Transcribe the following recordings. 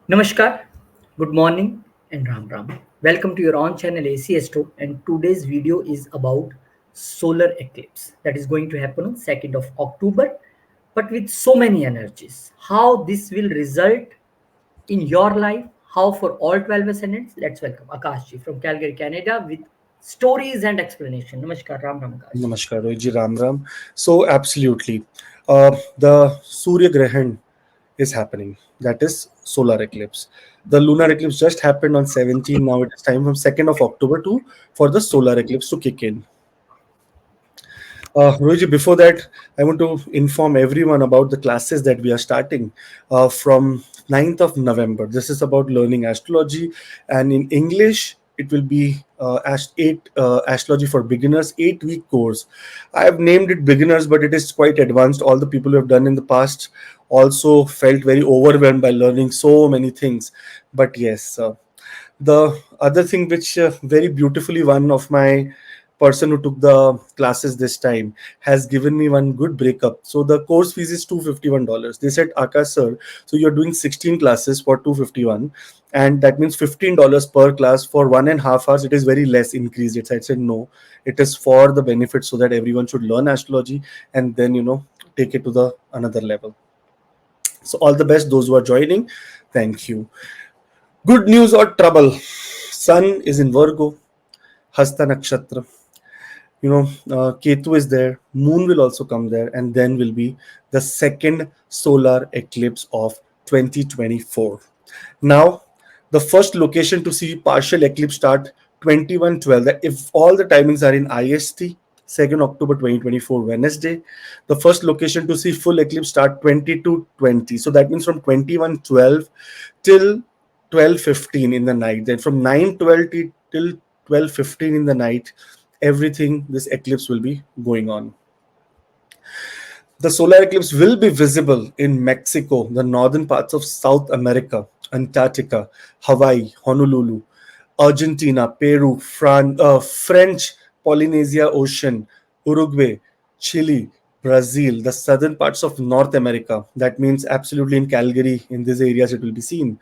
Namaskar, good morning, and Ram Ram. Welcome to your own channel AC Astro, and today's video is about solar eclipse that is going to happen on 2nd of October, but with so many energies. How this will result in your life, how for all 12 ascendants. Let's welcome Akashji from Calgary, Canada with stories and explanation. Namaskar, Ram Ram Akashji. Namaskar, Rohitji, Ram Ram. So, absolutely. The Surya Grahan is happening. That is solar eclipse. The lunar eclipse just happened on 17. Now it is time from 2nd of October to for the solar eclipse to kick in. Rohitji, before that, I want to inform everyone about the classes that we are starting from 9th of November. This is about learning astrology, and in English, it will be astrology for beginners, 8-week course. I have named it beginners, but it is quite advanced. All the people who have done in the past also felt very overwhelmed by learning so many things. But yes, the other thing which very beautifully one of my person who took the classes this time has given me one good breakup. So the course fees is $251. They said, Akash sir, so you're doing 16 classes for 251, and that means $15 per class for 1.5 hours. It is very less increased. I said no, it is for the benefit so that everyone should learn astrology and then take it to the another level. So all the best those who are joining. Thank you. Good news or trouble? Sun is in Virgo, Hasta Nakshatra. Ketu is there, Moon will also come there, and then will be the second solar eclipse of 2024. Now, the first location to see partial eclipse start 2112. If all the timings are in IST, 2nd October 2024, Wednesday. The first location to see full eclipse start 2220. So that means from 2112 till 12:15 in the night. Then from 9:12 till 12:15 in the night, everything this eclipse will be going on. The solar eclipse will be visible in Mexico, the northern parts of South America, Antarctica, Hawaii, Honolulu, Argentina, Peru, French Polynesia Ocean, Uruguay, Chile, Brazil, the southern parts of North America. That means absolutely in Calgary, in these areas, it will be seen.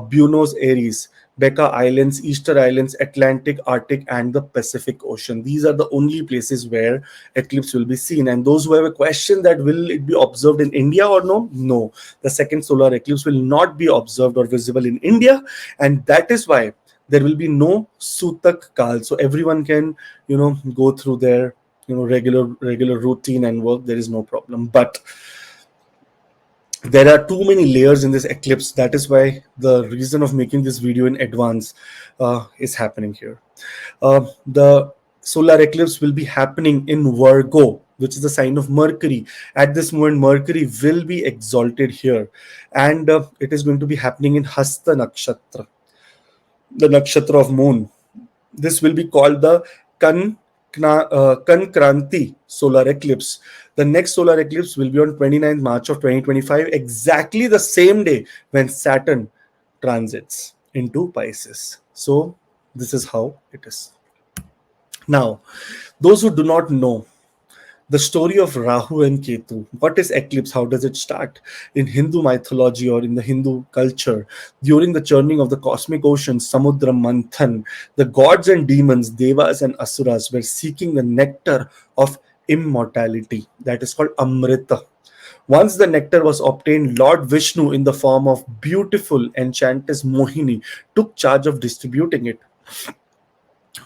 Buenos Aires, Becca Islands, Easter Islands, Atlantic, Arctic, and the Pacific Ocean. These are the only places where eclipse will be seen. And those who have a question that will it be observed in India or no? No. The second solar eclipse will not be observed or visible in India. And that is why there will be no Sutak Kal. So everyone can, go through their, regular routine and work. There is no problem. But there are too many layers in this eclipse. That is why the reason of making this video in advance is happening here. The solar eclipse will be happening in Virgo, which is the sign of Mercury. At this moment, Mercury will be exalted here, and it is going to be happening in Hasta Nakshatra, the nakshatra of moon. This will be called the Kankranti solar eclipse. The next solar eclipse will be on 29th March of 2025, exactly the same day when Saturn transits into Pisces. So this is how it is. Now, those who do not know the story of Rahu and Ketu. What is eclipse? How does it start? In Hindu mythology or in the Hindu culture, during the churning of the cosmic ocean, Samudra Manthan, the gods and demons, Devas and Asuras, were seeking the nectar of immortality. That is called Amrita. Once the nectar was obtained, Lord Vishnu, in the form of beautiful enchantress Mohini, took charge of distributing it.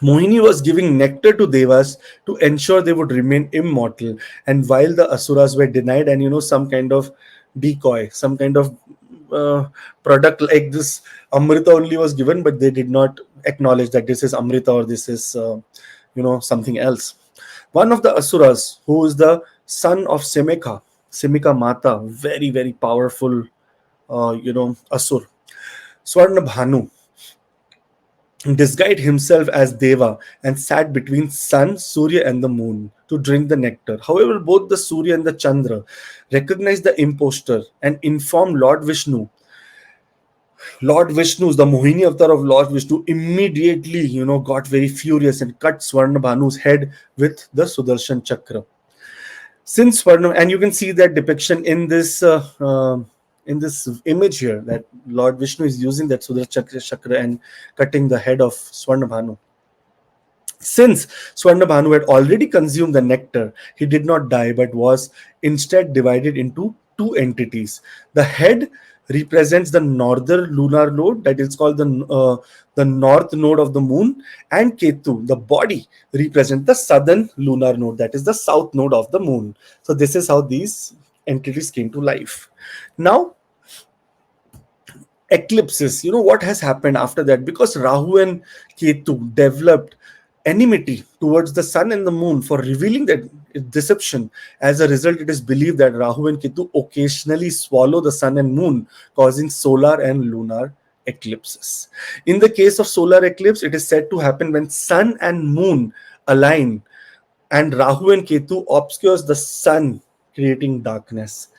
Mohini was giving nectar to Devas to ensure they would remain immortal, and while the Asuras were denied, and some kind of decoy, some kind of product like this, Amrita only was given, but they did not acknowledge that this is Amrita or this is something else. One of the Asuras, who is the son of Simika Mata, very very powerful, Asur, Swarna Bhanu, disguised himself as Deva and sat between sun, Surya, and the moon to drink the nectar. However, both the Surya and the Chandra recognized the impostor and informed Lord Vishnu. Lord Vishnu, the Mohini avatar of Lord Vishnu, immediately, got very furious and cut Swarna Bhanu's head with the Sudarshan Chakra. Since Swarna, and you can see that depiction in this in this image here that Lord Vishnu is using that Chakra and cutting the head of Swarnabhanu. Since Swarnabhanu had already consumed the nectar, he did not die but was instead divided into two entities. The head represents the northern lunar node, that is called the north node of the moon, and Ketu, the body, represents the southern lunar node, that is the south node of the moon. So this is how these entities came to life. Now, eclipses, what has happened after that, because Rahu and Ketu developed enmity towards the sun and the moon for revealing that deception. As a result, it is believed that Rahu and Ketu occasionally swallow the sun and moon, causing solar and lunar eclipses. In the case of solar eclipse, it is said to happen when sun and moon align and Rahu and Ketu obscures the sun, creating darkness.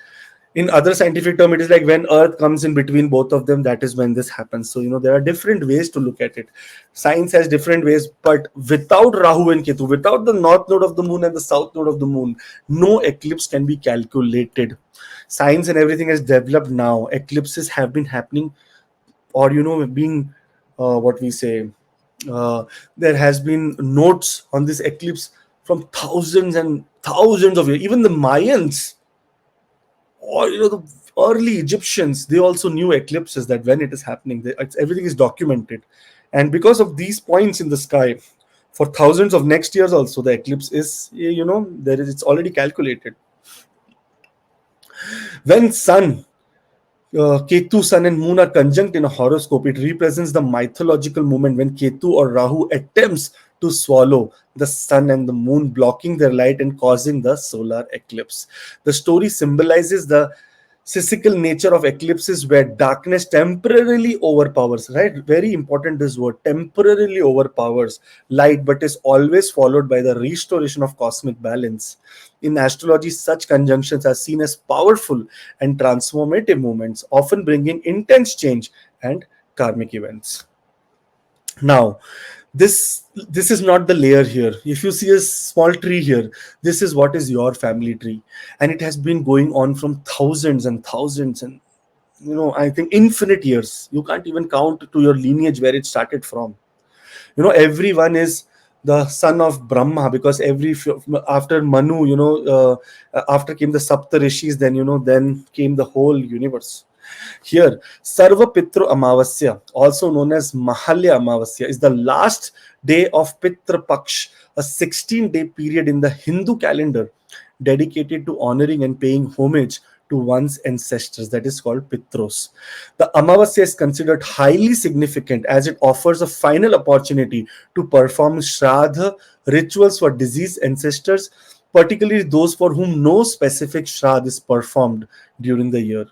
In other scientific term, it is like when earth comes in between both of them, that is when this happens. So there are different ways to look at it. Science has different ways, but without Rahu and Ketu, without the north node of the moon and the south node of the moon, no eclipse can be calculated. Science and everything has developed now. Eclipses have been happening, or being what we say, uh, there has been notes on this eclipse from thousands and thousands of years. Even the Mayans, or the early Egyptians, they also knew eclipses, that when it is happening, everything is documented. And because of these points in the sky, for thousands of next years also, the eclipse is, it's already calculated. When Ketu, Sun, and Moon are conjunct in a horoscope, it represents the mythological moment when Ketu or Rahu attempts to swallow the Sun and the Moon, blocking their light and causing the solar eclipse. The story symbolizes the cyclical nature of eclipses, where darkness temporarily overpowers, right? Very important, this word, temporarily overpowers light, but is always followed by the restoration of cosmic balance. In astrology, such conjunctions are seen as powerful and transformative moments, often bringing intense change and karmic events. Now, this is not the layer here. If you see a small tree here, this is what is your family tree, and it has been going on from thousands and thousands, and I think infinite years. You can't even count to your lineage where it started from. Everyone is the son of Brahma, because after Manu, after came the Sapta Rishis, then came the whole universe. Here, Sarva Pitru Amavasya, also known as Mahalya Amavasya, is the last day of Pitra Paksh, a 16-day period in the Hindu calendar dedicated to honoring and paying homage to one's ancestors, that is called Pitros. The Amavasya is considered highly significant as it offers a final opportunity to perform Shraddha rituals for deceased ancestors, particularly those for whom no specific Shraddha is performed during the year.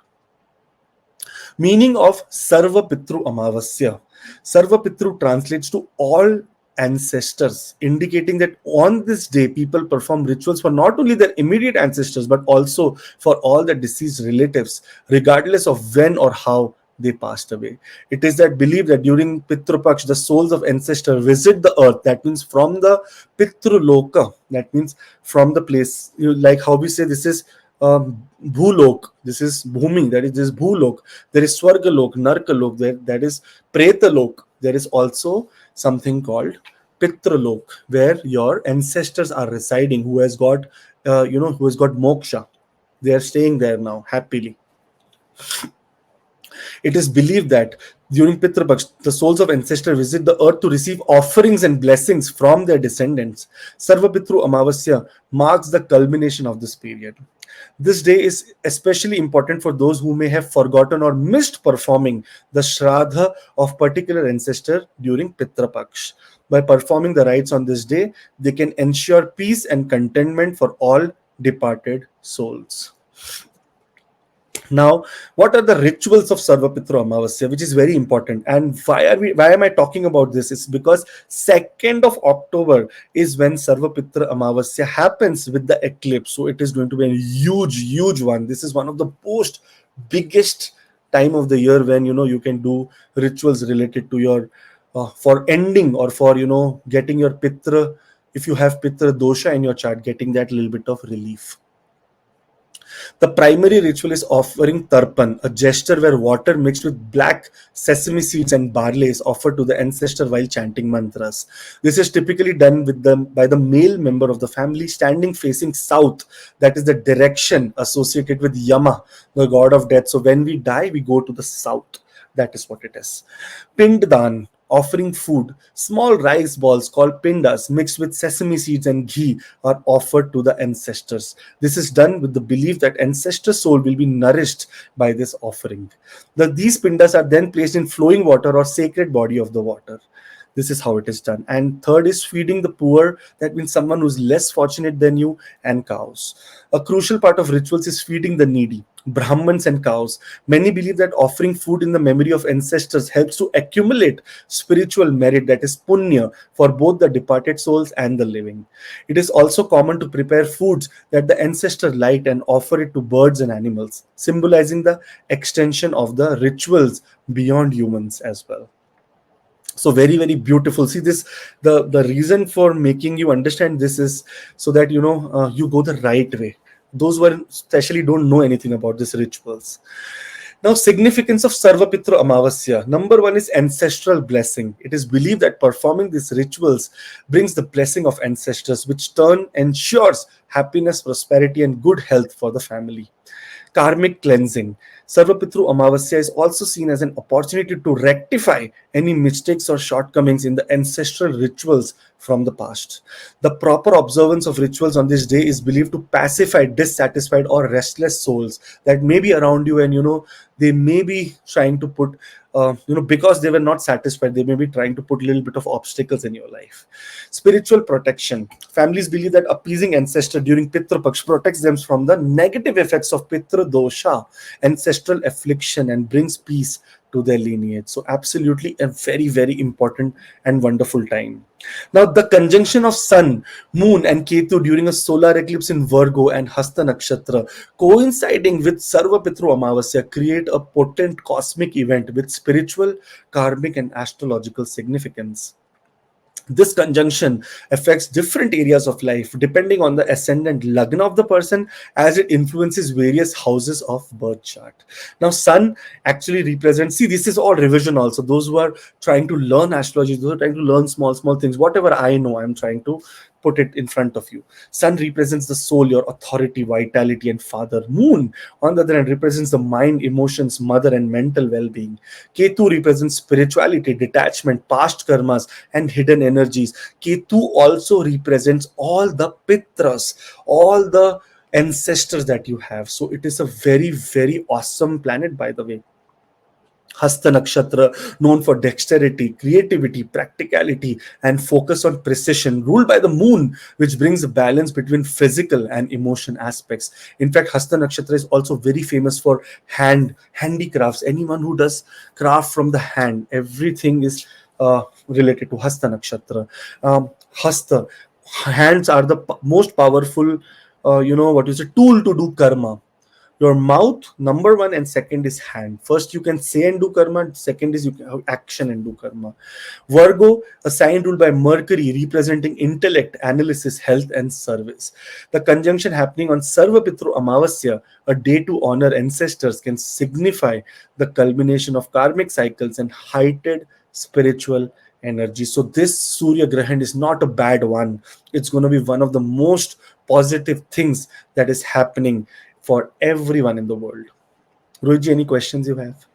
Meaning of Sarva Pitru Amavasya. Sarva Pitru translates to all ancestors, indicating that on this day people perform rituals for not only their immediate ancestors but also for all the deceased relatives, regardless of when or how they passed away. It is that belief that during Pitru Paksh, the souls of ancestors visit the earth. That means from the Pitru Loka, that means from the place, like how we say this is Bhulok, this is Bhumi, that is this Bhulok. There is Swargalok, Narkalok, that is Pretalok. There is also something called Pitralok, where your ancestors are residing, who has got, who has got moksha. They are staying there now happily. It is believed that during Pitra Paksh, the souls of ancestors visit the earth to receive offerings and blessings from their descendants. Sarva Pitru Amavasya marks the culmination of this period. This day is especially important for those who may have forgotten or missed performing the Shraddha of particular ancestor during Pitra Paksh. By performing the rites on this day, they can ensure peace and contentment for all departed souls. Now, what are the rituals of Sarvapitra Amavasya, which is very important, and why am I talking about this? Is because 2nd of October is when Sarvapitra Amavasya happens with the eclipse, so it is going to be a huge one. This is one of the most biggest time of the year when you can do rituals related to your for ending or for getting your Pitra, if you have Pitra dosha in your chart, getting that little bit of relief. The primary ritual is offering tarpan, a gesture where water mixed with black sesame seeds and barley is offered to the ancestor while chanting mantras. This is typically done by the male member of the family standing facing south, that is the direction associated with Yama, the god of death. So when we die, we go to the south. That is what it is. Pinddan, offering food. Small rice balls called pindas mixed with sesame seeds and ghee are offered to the ancestors. This is done with the belief that ancestor soul will be nourished by this offering. These pindas are then placed in flowing water or sacred body of the water. This is how it is done. And third is feeding the poor. That means someone who's less fortunate than you, and cows. A crucial part of rituals is feeding the needy, Brahmins and cows. Many believe that offering food in the memory of ancestors helps to accumulate spiritual merit, that is punya, for both the departed souls and the living. It is also common to prepare foods that the ancestor liked and offer it to birds and animals, symbolizing the extension of the rituals beyond humans as well. So very, very beautiful. See this, the reason for making you understand this is so that you go the right way. Those who especially don't know anything about these rituals. Now, significance of Sarvapitra Amavasya. Number one is ancestral blessing. It is believed that performing these rituals brings the blessing of ancestors, which turn ensures happiness, prosperity, and good health for the family. Karmic cleansing. Sarvapitru Amavasya is also seen as an opportunity to rectify any mistakes or shortcomings in the ancestral rituals from the past. The proper observance of rituals on this day is believed to pacify dissatisfied or restless souls that may be around you, and they may be trying to put because they were not satisfied, they may be trying to put a little bit of obstacles in your life. Spiritual protection. Families believe that appeasing ancestor during Pitra Paksh protects them from the negative effects of Pitra Dosha, ancestral affliction, and brings peace to their lineage. So absolutely a very, very important and wonderful time. Now, the conjunction of Sun, Moon, and Ketu during a solar eclipse in Virgo and Hasta Nakshatra, coinciding with Sarva Pitru Amavasya, create a potent cosmic event with spiritual, karmic, and astrological significance. This conjunction affects different areas of life depending on the ascendant lagna of the person, as it influences various houses of birth chart. Now sun actually represents, see, this is all revision also. Those who are trying to learn astrology, those who are trying to learn small things, whatever I know, I'm trying to put it in front of you. Sun represents the soul, your authority, vitality, and father. Moon, on the other hand, represents the mind, emotions, mother, and mental well-being. Ketu represents spirituality, detachment, past karmas, and hidden energies. Ketu also represents all the pitras, all the ancestors that you have. So it is a very, very awesome planet, by the way. Hasta Nakshatra, known for dexterity, creativity, practicality, and focus on precision, ruled by the moon, which brings a balance between physical and emotion aspects. In fact, Hasta Nakshatra is also very famous for handicrafts. Anyone who does craft from the hand, everything is related to Hasta Nakshatra. Hasta, hands are the most powerful, tool to do karma. Your mouth, number one, and second is hand. First you can say and do karma, second is you can have action and do karma. Virgo, a sign ruled by Mercury, representing intellect, analysis, health, and service. The conjunction happening on Sarva Pitru Amavasya, a day to honor ancestors, can signify the culmination of karmic cycles and heightened spiritual energy. So this Surya Grahan is not a bad one. It's going to be one of the most positive things that is happening for everyone in the world. Rohit, any questions you have?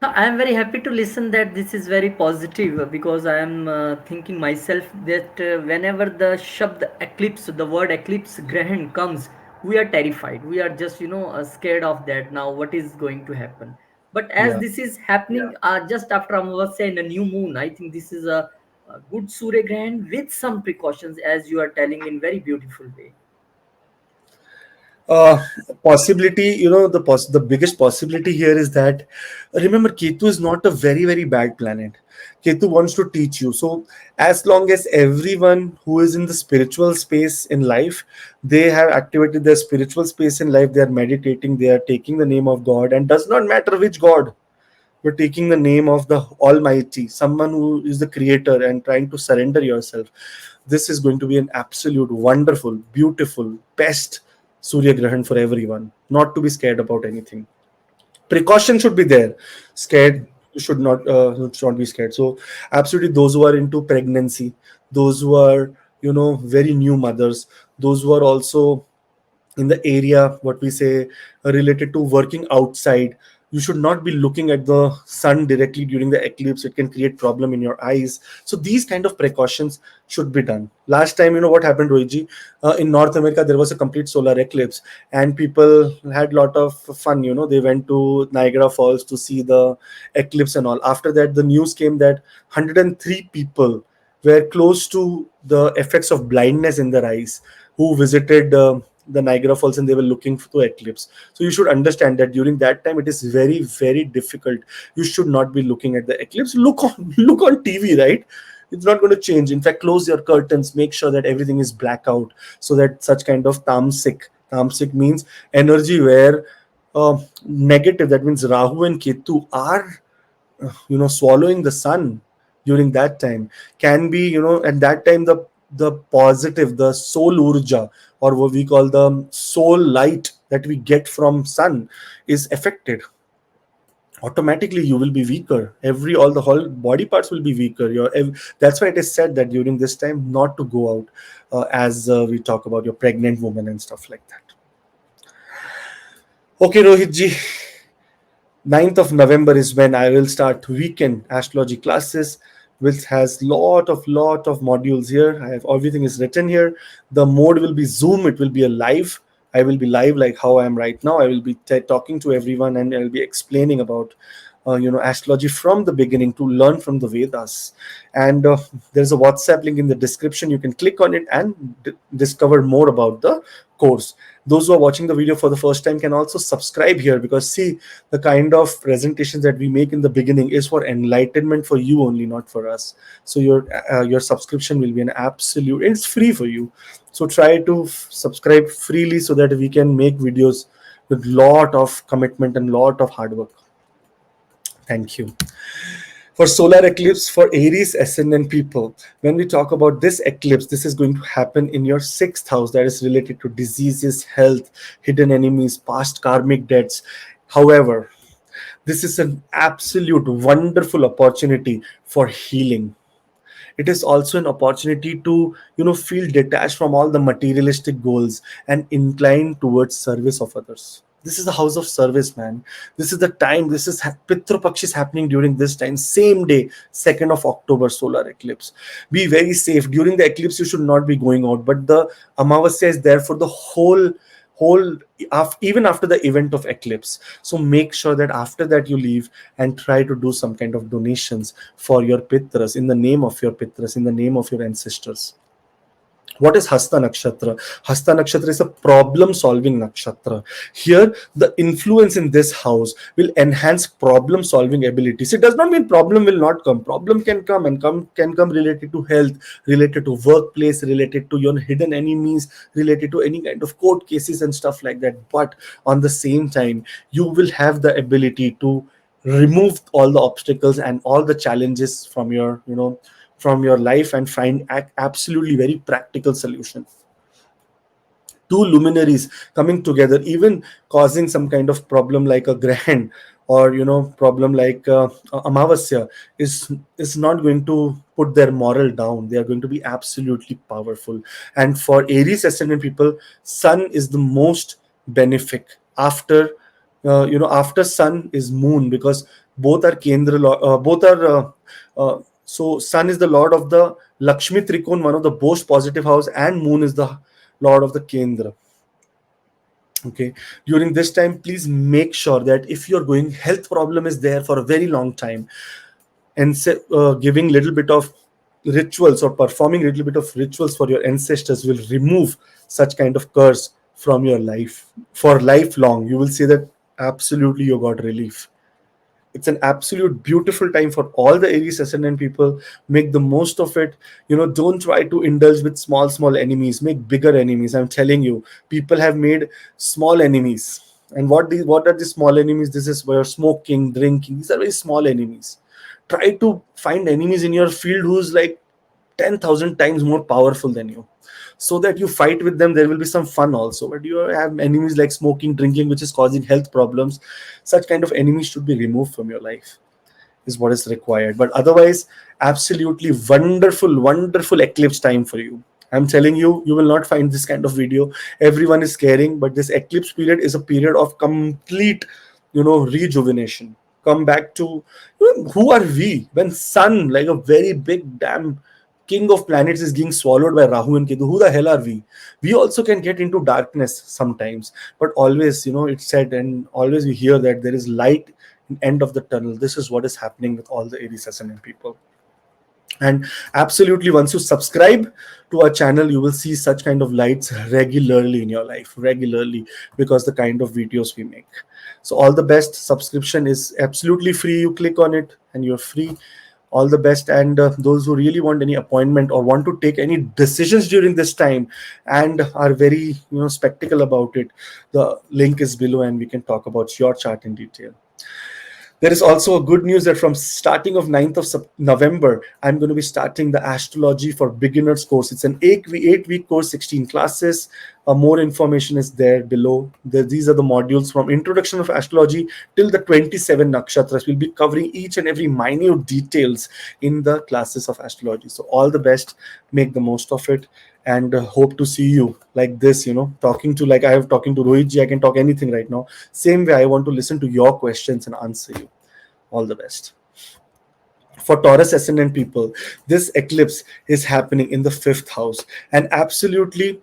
I'm very happy to listen that this is very positive because I am thinking myself that whenever the shabd eclipse, the word eclipse grahan comes, we are terrified. We are just scared of that. Now, what is going to happen? But as Yeah. this is happening just after Amavasya in a new moon, I think this is a good Surya grahan with some precautions, as you are telling in very beautiful way. uh, Possibility, the biggest possibility here is that, remember, Ketu is not a very, very bad planet. Ketu wants to teach you. So as long as everyone who is in the spiritual space in life, they have activated their spiritual space in life, they are meditating, they are taking the name of God, and does not matter which God, you're taking the name of the Almighty, someone who is the creator, and trying to surrender yourself. this is going to be an absolute wonderful, beautiful, best Surya Grahan for everyone. Not to be scared about anything. Precaution should be there. Scared should not be scared. So absolutely, those who are into pregnancy, those who are, very new mothers, those who are also in the area, what we say, related to working outside, you should not be looking at the sun directly during the eclipse. It can create problem in your eyes. So these kind of precautions should be done. Last time, what happened, Rohitji? In North America, there was a complete solar eclipse, and people had a lot of fun. They went to Niagara Falls to see the eclipse and all. After that, the news came that 103 people were close to the effects of blindness in their eyes, who visited the Niagara Falls, and they were looking for the eclipse. So you should understand that during that time it is very, very difficult. You should not be looking at the eclipse. Look on look on TV, right? It's not going to change. In fact, close your curtains. Make sure that everything is blackout, so that such kind of tamsik means energy where negative. That means Rahu and Ketu are swallowing the sun during that time, can be, at that time, the positive, the soul urja, or what we call the soul light that we get from sun, is affected. Automatically you will be weaker. All the whole body parts will be weaker. That's why it is said that during this time not to go out, as we talk about your pregnant woman and stuff like that. Okay, Rohit ji, 9th of November is when I will start weekend astrology classes, which has lot of modules here. I have everything is written here. The mode will be Zoom. It will be a live. I will be live like how I am right now. I will be talking to everyone, and I will be explaining about astrology from the beginning to learn from the Vedas. And there's a WhatsApp link in the description. You can click on it and discover more about the course. Those who are watching the video for the first time can also subscribe here, because see, the kind of presentations that we make in the beginning is for enlightenment for you only, not for us. So your subscription will be an absolute, it's free for you. So try to subscribe freely so that we can make videos with lot of commitment and lot of hard work. Thank you. For solar eclipse for Aries ascendant people, when we talk about this eclipse, this is going to happen in your 6th house, that is related to diseases, health, hidden enemies, past karmic debts. However, this is an absolute wonderful opportunity for healing. It is also an opportunity to feel detached from all the materialistic goals and incline towards service of others. This is the house of service, man. This is the time. This is Pitru Paksh is happening during this time, same day, 2nd of October, solar eclipse. Be very safe during the eclipse. You should not be going out, but the Amavasya is there for the whole even after the event of eclipse. So make sure that after that you leave and try to do some kind of donations for your pitras, in the name of your pitras, in the name of your ancestors. What is Hasta Nakshatra? Hasta Nakshatra is a problem solving nakshatra. Here, the influence in this house will enhance problem solving abilities. It does not mean problem will not come. Problem can come, and can come related to health, related to workplace, related to your hidden enemies, related to any kind of court cases and stuff like that. But on the same time, you will have the ability to remove all the obstacles and all the challenges from your life, and find absolutely very practical solution. Two luminaries coming together, even causing some kind of problem like a grahan, or problem like amavasya, is not going to put their moral down. They are going to be absolutely powerful. And for Aries ascendant people, sun is the most benefic. After sun is moon, because both are kendra both are so sun is the lord of the Lakshmi Trikon, one of the most positive house, and moon is the lord of the Kendra. Okay, during this time, please make sure that if you're going, health problem is there for a very long time, and giving little bit of rituals or performing little bit of rituals for your ancestors will remove such kind of curse from your life for lifelong. You will see that absolutely you got relief. It's an absolute beautiful time for all the Aries ascendant people. Make the most of it. Don't try to indulge with small enemies. Make bigger enemies. I'm telling you, people have made small enemies. And what are the small enemies? This is where smoking, drinking, these are very small enemies. Try to find enemies in your field who's like 10,000 times more powerful than you, so that you fight with them. There will be some fun also, but you have enemies like smoking, drinking, which is causing health problems. Such kind of enemies should be removed from your life, is what is required. But otherwise, absolutely wonderful, wonderful eclipse time for you. I'm telling you, you will not find this kind of video. Everyone is caring, but this eclipse period is a period of complete, rejuvenation. Come back to, who are we when sun, like a very big damn king of planets, is being swallowed by Rahu and Ketu? Who the hell are we? We also can get into darkness sometimes, but always, it's said, and always we hear that there is light in end of the tunnel. This is what is happening with all the Aries ascendant people. And absolutely, once you subscribe to our channel, you will see such kind of lights regularly in your life, regularly, because the kind of videos we make. So all the best. Subscription is absolutely free. You click on it and you're free. All the best. And those who really want any appointment or want to take any decisions during this time and are very spectacle about it, the link is below and we can talk about your chart in detail. There is also a good news that from starting of 9th of November, I'm going to be starting the astrology for beginners course. It's an 8-week course, 16 classes. More information is there below. These are the modules from introduction of astrology till the 27 nakshatras. We'll be covering each and every minute details in the classes of astrology. So all the best, make the most of it, and hope to see you like this, talking to, like I have talking to Rohit ji. I can talk anything right now. Same way, I want to listen to your questions and answer you. All the best. For Taurus ascendant people, this eclipse is happening in the fifth house, and absolutely,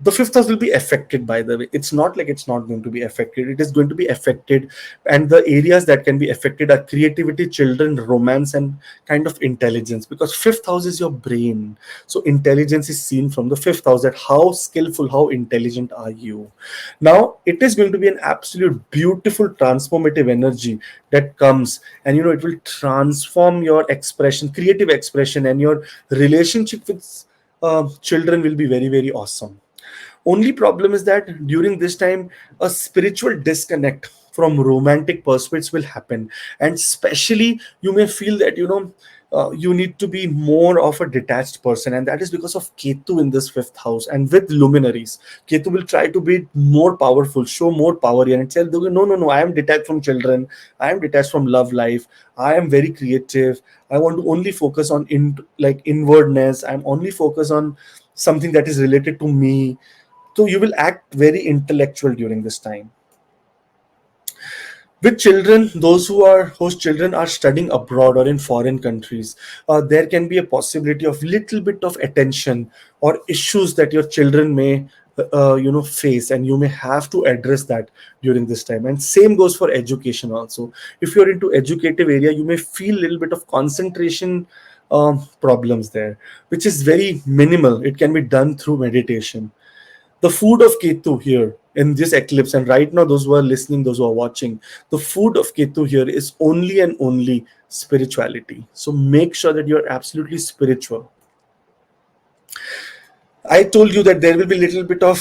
the fifth house will be affected. By the way, it's not like it's not going to be affected. It is going to be affected, and the areas that can be affected are creativity, children, romance, and kind of intelligence, because fifth house is your brain. So intelligence is seen from the fifth house, that how skillful, how intelligent are you. Now it is going to be an absolute beautiful transformative energy that comes, and it will transform your expression, creative expression, and your relationship with children will be very, very awesome. Only problem is that during this time, a spiritual disconnect from romantic pursuits will happen, and especially you may feel that you need to be more of a detached person, and that is because of Ketu in this fifth house. And with luminaries, Ketu will try to be more powerful, show more power here, and tell you, no, no, no, I am detached from children, I am detached from love life, I am very creative, I want to only focus on inwardness, I'm only focus on something that is related to me. So you will act very intellectual during this time. With children, those whose children are studying abroad or in foreign countries, there can be a possibility of little bit of attention or issues that your children may face, and you may have to address that during this time. And same goes for education also. If you're into educative area, you may feel a little bit of concentration problems there, which is very minimal. It can be done through meditation. The food of Ketu here in this eclipse, and right now, those who are listening, those who are watching, the food of Ketu here is only and only spirituality. So make sure that you're absolutely spiritual. I told you that there will be a little bit of,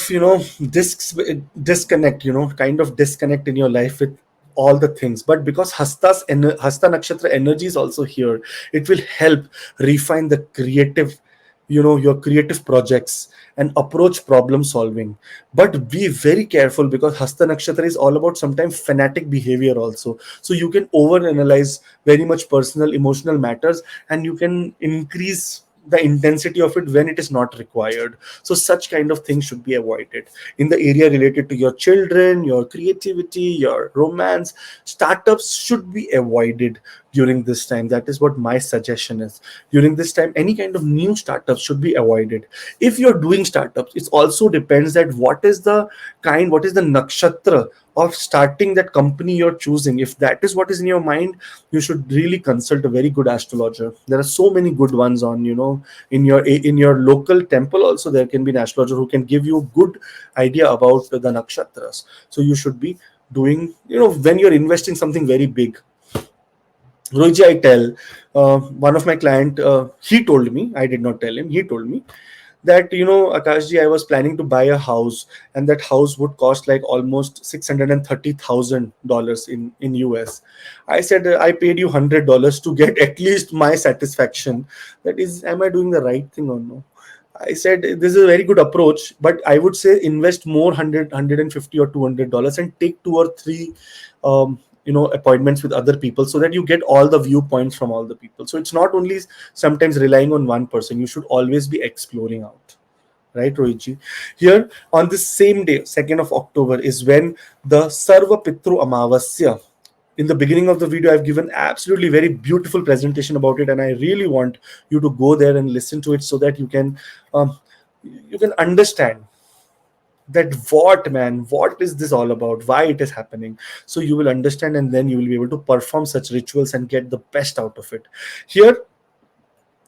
disconnect, kind of disconnect in your life with all the things. But because Hasta Nakshatra energy is also here, it will help refine the creative, your creative projects and approach problem solving. But be very careful, because Hasta Nakshatra is all about sometimes fanatic behavior also. So you can overanalyze very much personal, emotional matters, and you can increase the intensity of it when it is not required. So such kind of things should be avoided in the area related to your children, your creativity, your romance. Startups should be avoided during this time. That is what my suggestion is. During this time, any kind of new startups should be avoided. If you're doing startups, it also depends that what is the nakshatra of starting that company you're choosing. If that is what is in your mind, you should really consult a very good astrologer. There are so many good ones on, in your local temple also. There can be an astrologer who can give you good idea about the nakshatras. So you should be doing, when you're investing something very big. Roji, I tell one of my client, he told me, I did not tell him, he told me that, Akashji, I was planning to buy a house, and that house would cost like almost $630,000 in US. I said, I paid you $100 to get at least my satisfaction. That is, am I doing the right thing or no? I said this is a very good approach, but I would say invest more 150 or $200 and take two or three, appointments with other people, so that you get all the viewpoints from all the people. So it's not only sometimes relying on one person. You should always be exploring out. Right, Rohitji? Here on this same day, 2nd of October, is when the Sarva Pitru Amavasya. In the beginning of the video, I've given absolutely very beautiful presentation about it, and I really want you to go there and listen to it, so that um, you can understand that what is this all about, why it is happening. So you will understand, and then you will be able to perform such rituals and get the best out of it. Here,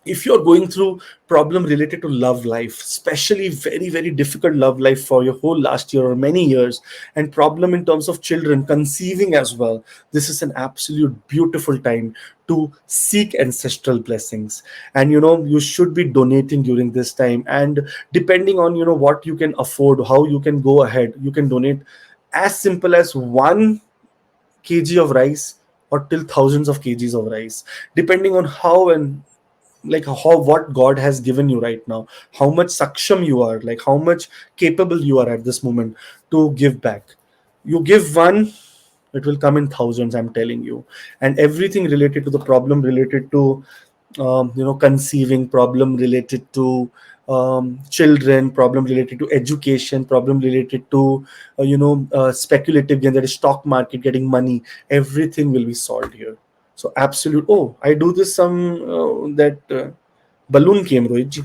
if you're going through problem related to love life, especially very very difficult love life for your whole last year or many years, and problem in terms of children conceiving as well, this is an absolute beautiful time to seek ancestral blessings. And you should be donating during this time, and depending on what you can afford, how you can go ahead, you can donate as simple as 1 kg of rice, or till thousands of kgs of rice, depending on how and like how what God has given you right now, how much saksham you are, like how much capable you are at this moment to give back. You give one, it will come in thousands, I'm telling you. And everything related to the problem related to conceiving, problem related to children, problem related to education, problem related to speculative gain, that is stock market, getting money, everything will be solved here. So absolute. Oh, I do this some that balloon came, Rohit.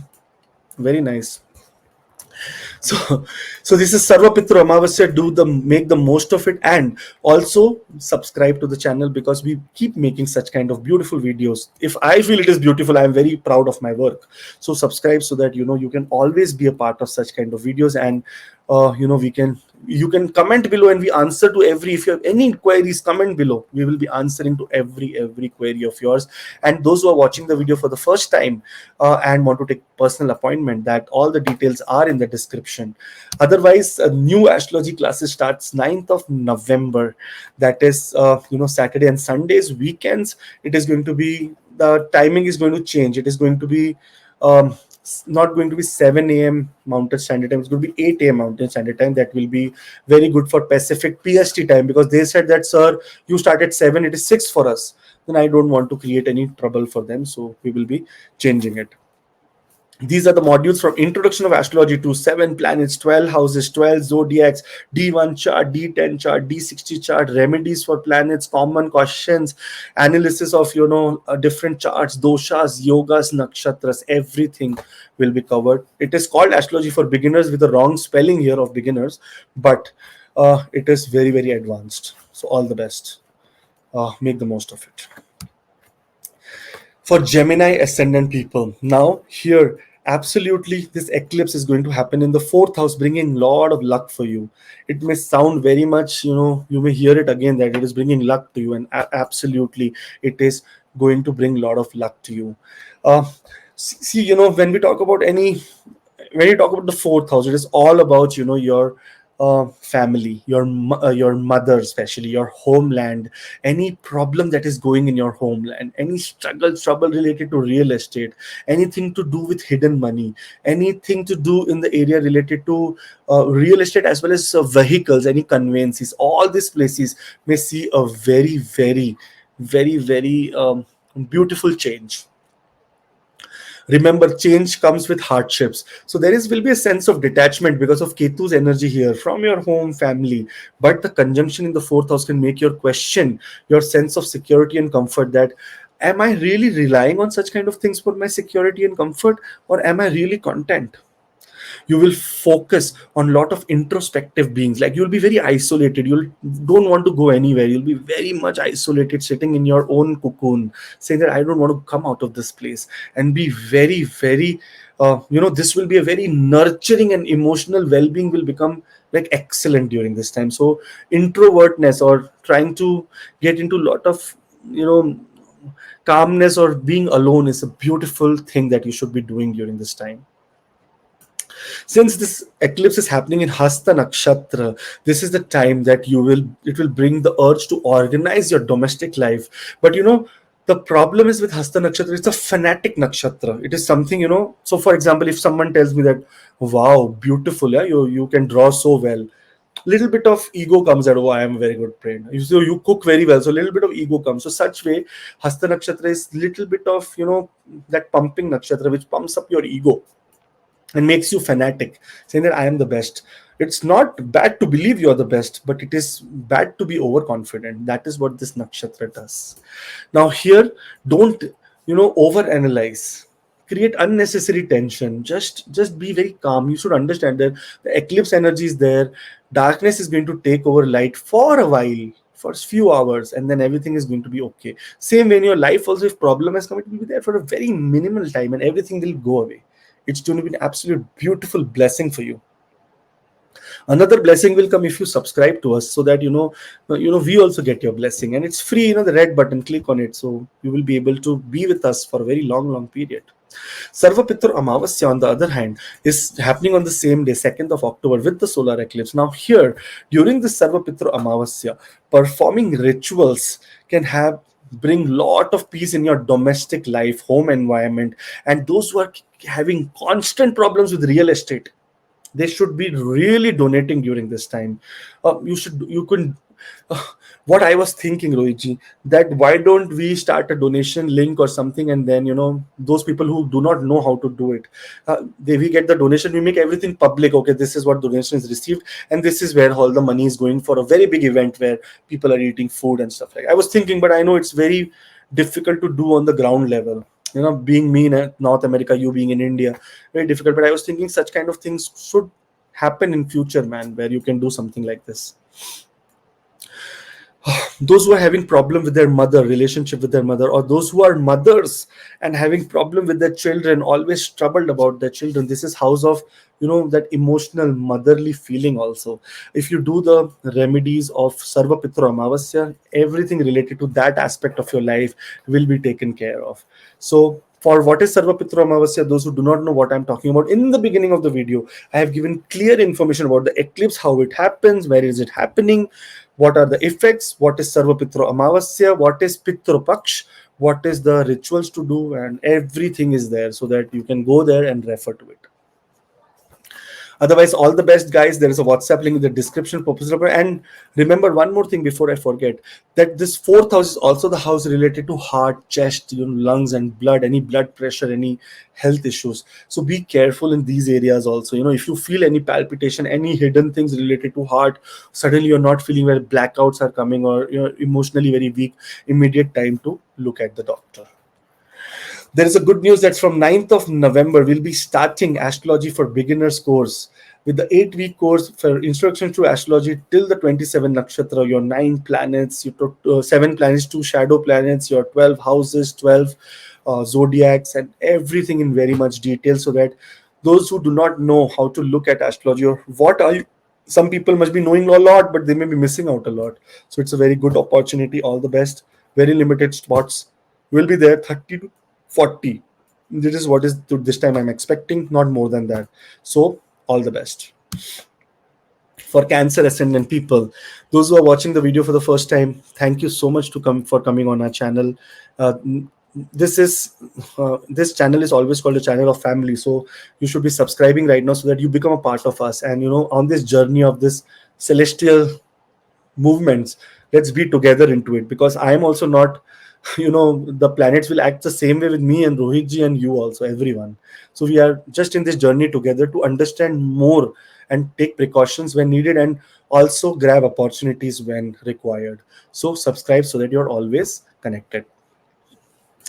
Very nice. So so this is Sarvapitra Amavasya. Do the make the most of it, and also subscribe to the channel, because we keep making such kind of beautiful videos. If I feel it is beautiful, I am very proud of my work. So subscribe, so that you can always be a part of such kind of videos. And we can you can comment below, and we answer to every. If you have any queries, comment below. We will be answering to every query of yours. And those who are watching the video for the first time, and want to take personal appointment, that all the details are in the description. Otherwise, new astrology classes starts 9th of November. That is Saturday and Sundays, weekends. It is going to be, the timing is going to change. It is going to be not going to be 7 a.m. Mountain Standard Time. It's going to be 8 a.m. Mountain Standard Time. That will be very good for Pacific PST time, because they said that, sir, you start at 7, it is 6 for us. Then I don't want to create any trouble for them, so we will be changing it. These are the modules from Introduction of Astrology to 7 planets, 12 houses, 12 zodiacs, D1 chart, D10 chart, D60 chart, remedies for planets, common questions, analysis of different charts, doshas, yogas, nakshatras, everything will be covered. It is called astrology for beginners, with the wrong spelling here of beginners, but it is very very advanced. So all the best. Make the most of it. For Gemini ascendant people, now here, absolutely, this eclipse is going to happen in the fourth house, bringing a lot of luck for you. It may sound very much, you may hear it again, that it is bringing luck to you, and absolutely, it is going to bring a lot of luck to you. Uh, See, when we talk about when you talk about the fourth house, it is all about your family, your mother, especially your homeland, any problem that is going in your homeland, any trouble related to real estate, anything to do with hidden money, anything to do in the area related to real estate, as well as vehicles, any conveyances. All these places may see a very very beautiful change. Remember, change comes with hardships. So there is will be a sense of detachment because of Ketu's energy here from your home family. But the conjunction in the fourth house can make your question your sense of security and comfort, that am I really relying on such kind of things for my security and comfort, or am I really content? You will focus on a lot of introspective beings, like you'll be very isolated, you don't want to go anywhere, you'll be very much isolated, sitting in your own cocoon, saying that I don't want to come out of this place, and be very this will be a very nurturing, and emotional well-being will become like excellent during this time. So introvertness, or trying to get into a lot of you know calmness, or being alone, is a beautiful thing that you should be doing during this time. Since this eclipse is happening in Hasta Nakshatra, this is the time that it will bring the urge to organize your domestic life. But the problem is with Hasta Nakshatra, it's a fanatic nakshatra. It is something, so for example, if someone tells me that, wow, beautiful, yeah, you can draw so well, little bit of ego comes out. Oh, I am a very good trainer. You cook very well, so a little bit of ego comes. So such way, Hasta Nakshatra is little bit of that pumping nakshatra which pumps up your ego and makes you fanatic, saying that I am the best. It's not bad to believe you're the best, but it is bad to be overconfident. That is what this nakshatra does. Now, here, don't overanalyze, create unnecessary tension. Just be very calm. You should understand that the eclipse energy is there. Darkness is going to take over light for a while, for a few hours, and then everything is going to be okay. Same way in your life also, if problem has come, it will be there for a very minimal time and everything will go away. It's going to be an absolute beautiful blessing for you. Another blessing will come if you subscribe to us, so that we also get your blessing, and it's free. The red button, click on it, so you will be able to be with us for a very long period. Sarvapitra Amavasya, on the other hand, is happening on the same day, 2nd of October, with the solar eclipse. Now, here, during this Sarvapitra Amavasya, performing rituals can bring lot of peace in your domestic life, home environment, and those who are having constant problems with real estate, they should be really donating during this time. You can uh, what I was thinking, Rohitji, that why don't we start a donation link or something, and then those people who do not know how to do it, we get the donation, we make everything public. Okay, this is what donation is received, and this is where all the money is going for a very big event where people are eating food and stuff like. I was thinking, but I know it's very difficult to do on the ground level. Being me in North America, you being in India, very difficult. But I was thinking such kind of things should happen in future, man, where you can do something like this. Those who are having problem with their mother, relationship with their mother, or those who are mothers and having problem with their children, always troubled about their children, this is house of that emotional motherly feeling also. If you do the remedies of Sarvapitra Amavasya, everything related to that aspect of your life will be taken care of. So for what is Sarvapitra Amavasya, those who do not know what I'm talking about, in the beginning of the video, I have given clear information about the eclipse, how it happens, where is it happening, what are the effects, what is Sarvapitra Amavasya, what is Pitru Paksh, what is the rituals to do, and everything is there so that you can go there and refer to it. Otherwise, all the best, guys. There is a WhatsApp link in the description. And remember one more thing before I forget, that this fourth house is also the house related to heart, chest, lungs, and blood, any blood pressure, any health issues. So be careful in these areas also. If you feel any palpitation, any hidden things related to heart, suddenly you're not feeling where blackouts are coming, or you're emotionally very weak, immediate time to look at the doctor. There is a good news that from 9th of November, we'll be starting Astrology for Beginners course with the 8-week course for instructions to astrology till the 27 nakshatra, your 9 planets, you took 7 planets, 2 shadow planets, your 12 houses, 12 zodiacs, and everything in very much detail, so that those who do not know how to look at astrology, or what are you, some people must be knowing a lot, but they may be missing out a lot. So it's a very good opportunity. All the best. Very limited spots will be there, 30 to 40. This is what is this time I'm expecting, not more than that. So all the best. For Cancer ascendant people, those who are watching the video for the first time, thank you so much for coming on our channel. uh, this channel is always called a channel of family, so you should be subscribing right now so that you become a part of us, and on this journey of this celestial movements, let's be together into it, because I am also not the planets will act the same way with me and Rohitji and you also, everyone. So we are just in this journey together to understand more and take precautions when needed, and also grab opportunities when required. So subscribe so that you're always connected.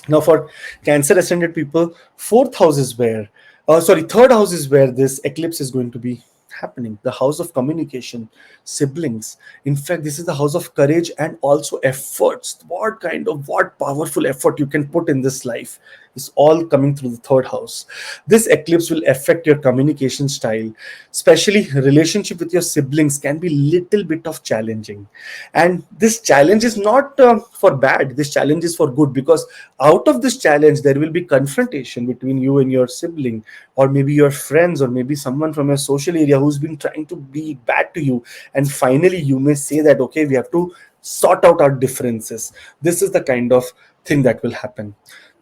Now, for Cancer ascended people, fourth house is where, third house is where this eclipse is going to be happening. The house of communication, siblings. In fact, this is the house of courage and also efforts. What powerful effort you can put in this life. is all coming through the third house. This eclipse will affect your communication style, especially relationship with your siblings can be little bit of challenging. And this challenge is not for bad, this challenge is for good, because out of this challenge there will be confrontation between you and your sibling, or maybe your friends, or maybe someone from your social area who's been trying to be bad to you. And finally you may say that, okay, we have to sort out our differences. This is the kind of thing that will happen.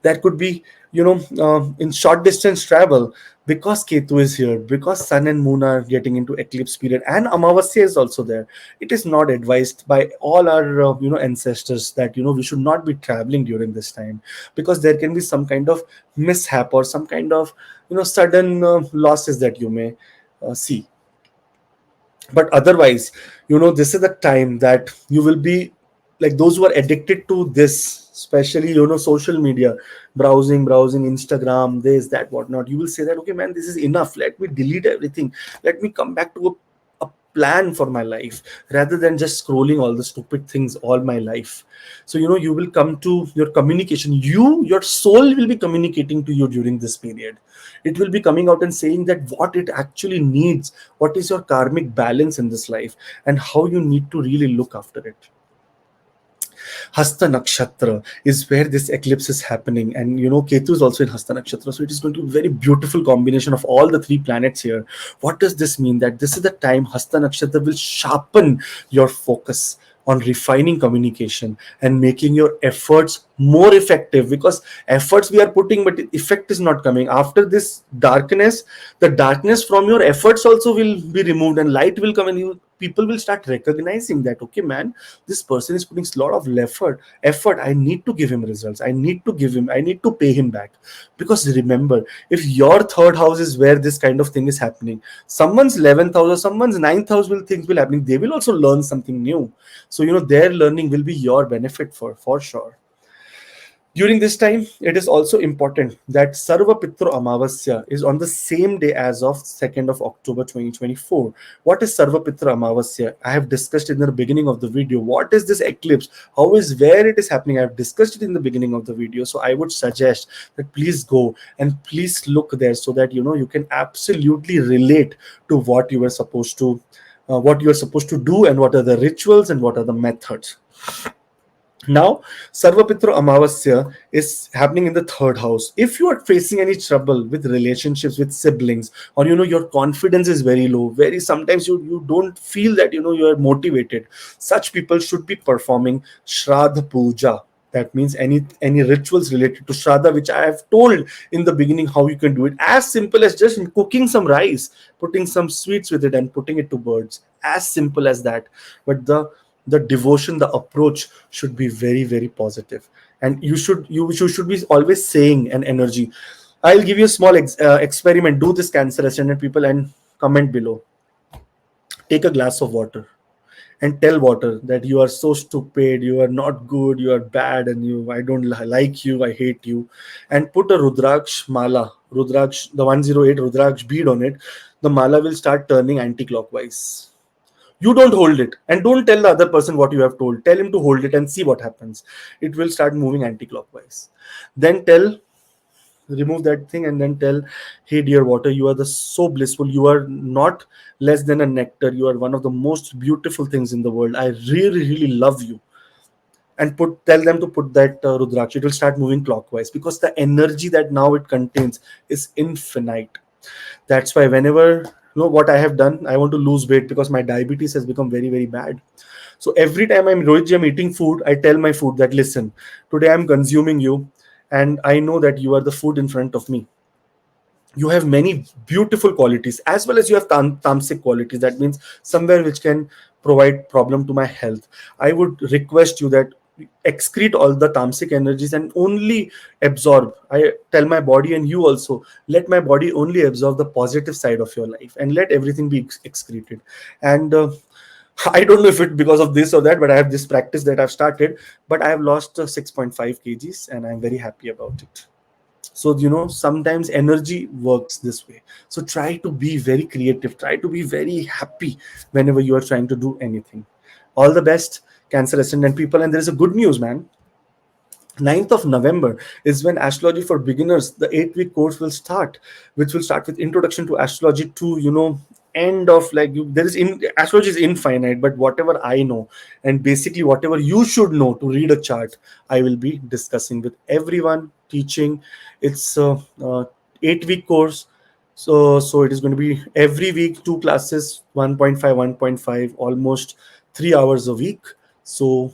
There could be, in short distance travel, because Ketu is here, because Sun and Moon are getting into eclipse period, and Amavasya is also there. It is not advised by all our ancestors that we should not be traveling during this time, because there can be some kind of mishap or some kind of sudden losses that you may see. But otherwise, this is the time that you will be like those who are addicted to this, especially social media, browsing Instagram, this, that, whatnot. You will say that, okay man, this is enough, let me delete everything, let me come back to a plan for my life, rather than just scrolling all the stupid things all my life. So you will come to your communication, your soul will be communicating to you during this period. It will be coming out and saying that what it actually needs, what is your karmic balance in this life, and how you need to really look after it. Hasta Nakshatra is where this eclipse is happening, and Ketu is also in Hasta Nakshatra, so it is going to be a very beautiful combination of all the three planets here. What does this mean? That this is the time Hasta Nakshatra will sharpen your focus on refining communication and making your efforts more effective, because efforts we are putting but effect is not coming. After this darkness, the darkness from your efforts also will be removed, and light will come, and people will start recognizing that, okay man, this person is putting a lot of effort. I need to give him results, I need to pay him back. Because remember, if your third house is where this kind of thing is happening, someone's 11th house or someone's 9th house will things will happening, they will also learn something new. So their learning will be your benefit for sure. During this time, it is also important that Sarva Pitru Amavasya is on the same day as of 2nd of October 2024. What is Sarva Pitru Amavasya? I have discussed in the beginning of the video. What is this eclipse? How is where it is happening? I have discussed it in the beginning of the video. So I would suggest that please go and please look there, so that you can absolutely relate to what you are supposed to do, and what are the rituals and what are the methods. Now, Sarvapitra Amavasya is happening in the third house. If you are facing any trouble with relationships with siblings, or your confidence is very low, very sometimes you don't feel that you are motivated, such people should be performing Shraddha Puja. That means any rituals related to Shraddha, which I have told in the beginning how you can do it. As simple as just cooking some rice, putting some sweets with it, and putting it to birds. As simple as that. But the devotion, the approach should be very, very positive, and you should be always saying an energy. I'll give you a small experiment. Do this, Cancer ascendant people, and comment below. Take a glass of water and tell water that you are so stupid, you are not good, you are bad, and I don't like you, I hate you. And put a Rudraksh mala, Rudraksh, the 108 Rudraksh bead on it. The mala will start turning anti-clockwise. You don't hold it, and don't tell the other person what you have told. Tell him to hold it and see what happens. It will start moving anti-clockwise. Then remove that thing, and then tell, hey dear water, you are the so blissful, you are not less than a nectar, you are one of the most beautiful things in the world, I really, really love you. And tell them to put that Rudraksh. It will start moving clockwise, because the energy that now it contains is infinite. That's why whenever what I have done, I want to lose weight because my diabetes has become very, very bad. So every time I'm eating food, I tell my food that, listen, today I'm consuming you, and I know that you are the food in front of me. You have many beautiful qualities, as well as you have tamasic qualities. That means somewhere which can provide problem to my health. I would request you that excrete all the tamasic energies and only absorb. I tell my body, and you also, let my body only absorb the positive side of your life, and let everything be excreted. And I don't know if it because of this or that, but I have this practice that I've started. But I have lost 6.5 kgs, and I'm very happy about it. So sometimes energy works this way. So try to be very creative, try to be very happy whenever you are trying to do anything. All the best, Cancer ascendant people. And there is a good news, man. 9th of November is when astrology for beginners, the 8-week course will start, which will start with introduction to astrology to, end of, like, there is in astrology is infinite, but whatever I know, and basically whatever you should know to read a chart, I will be discussing with everyone, teaching. It's a 8-week course. So it is going to be every week, two classes, 1.5, 1.5, almost 3 hours a week. So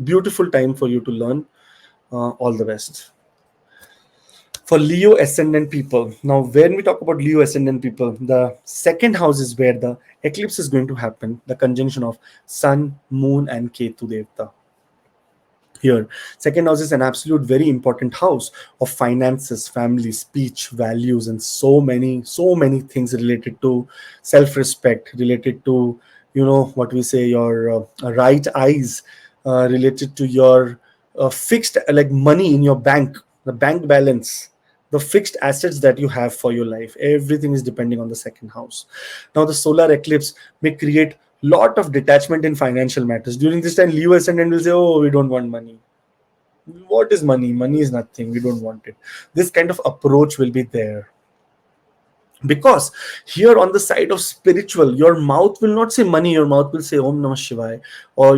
beautiful time for you to learn. All the best. For Leo ascendant people, now when we talk about Leo ascendant people, the second house is where the eclipse is going to happen, the conjunction of Sun, Moon, and Ketu Devta. Here, second house is an absolute very important house of finances, family, speech, values, and so many things related to self-respect, related to, what we say, your right eyes, related to your fixed, like, money in your bank, the bank balance, the fixed assets that you have for your life. Everything is depending on the second house. Now the solar eclipse may create lot of detachment in financial matters. During this time, Leo ascendant will say, oh, we don't want money. What is money? Money is nothing, we don't want it. This kind of approach will be there, because here on the side of spiritual, your mouth will not say money, your mouth will say Om Namah Shivaya, or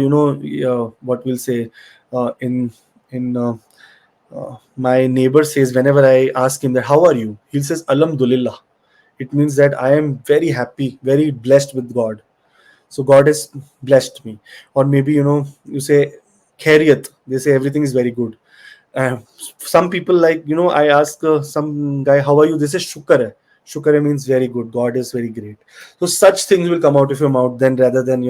what we'll say, in my neighbor says, whenever I ask him that how are you, he says Alhamdulillah. It means that I am very happy, very blessed with God. So God has blessed me. Or maybe, you say khairiyat, they say everything is very good. uh, some people, like, I ask some guy, how are you, this is shukar hai. Shukar hai means very good, God is very great. So such things will come out of your mouth, then, rather than,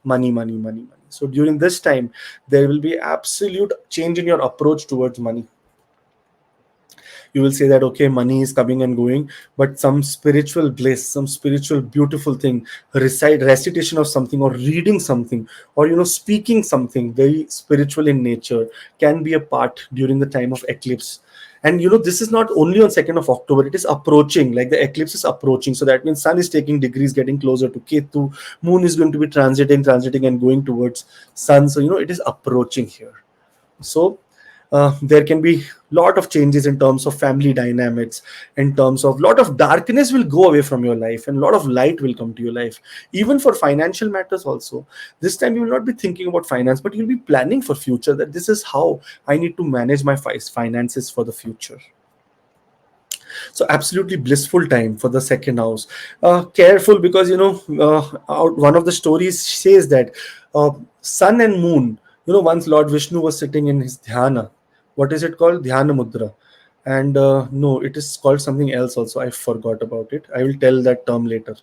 money, money, money, money. So during this time, there will be absolute change in your approach towards money. You will say that, okay, money is coming and going, but some spiritual bliss, some spiritual beautiful thing, recitation of something, or reading something, or, speaking something very spiritual in nature, can be a part during the time of eclipse. And, this is not only on 2nd of October, it is approaching, like the eclipse is approaching. So that means sun is taking degrees, getting closer to Ketu, moon is going to be transiting and going towards sun. So, it is approaching here. So there can be lot of changes in terms of family dynamics, in terms of lot of darkness will go away from your life and a lot of light will come to your life. Even for financial matters also, this time you will not be thinking about finance, but you'll be planning for future, that this is how I need to manage my finances for the future. So absolutely blissful time for the second house. Careful, because, one of the stories says that sun and moon, once Lord Vishnu was sitting in his dhyana. What is it called? Dhyana mudra. And no, it is called something else also, I forgot about it, I will tell that term later.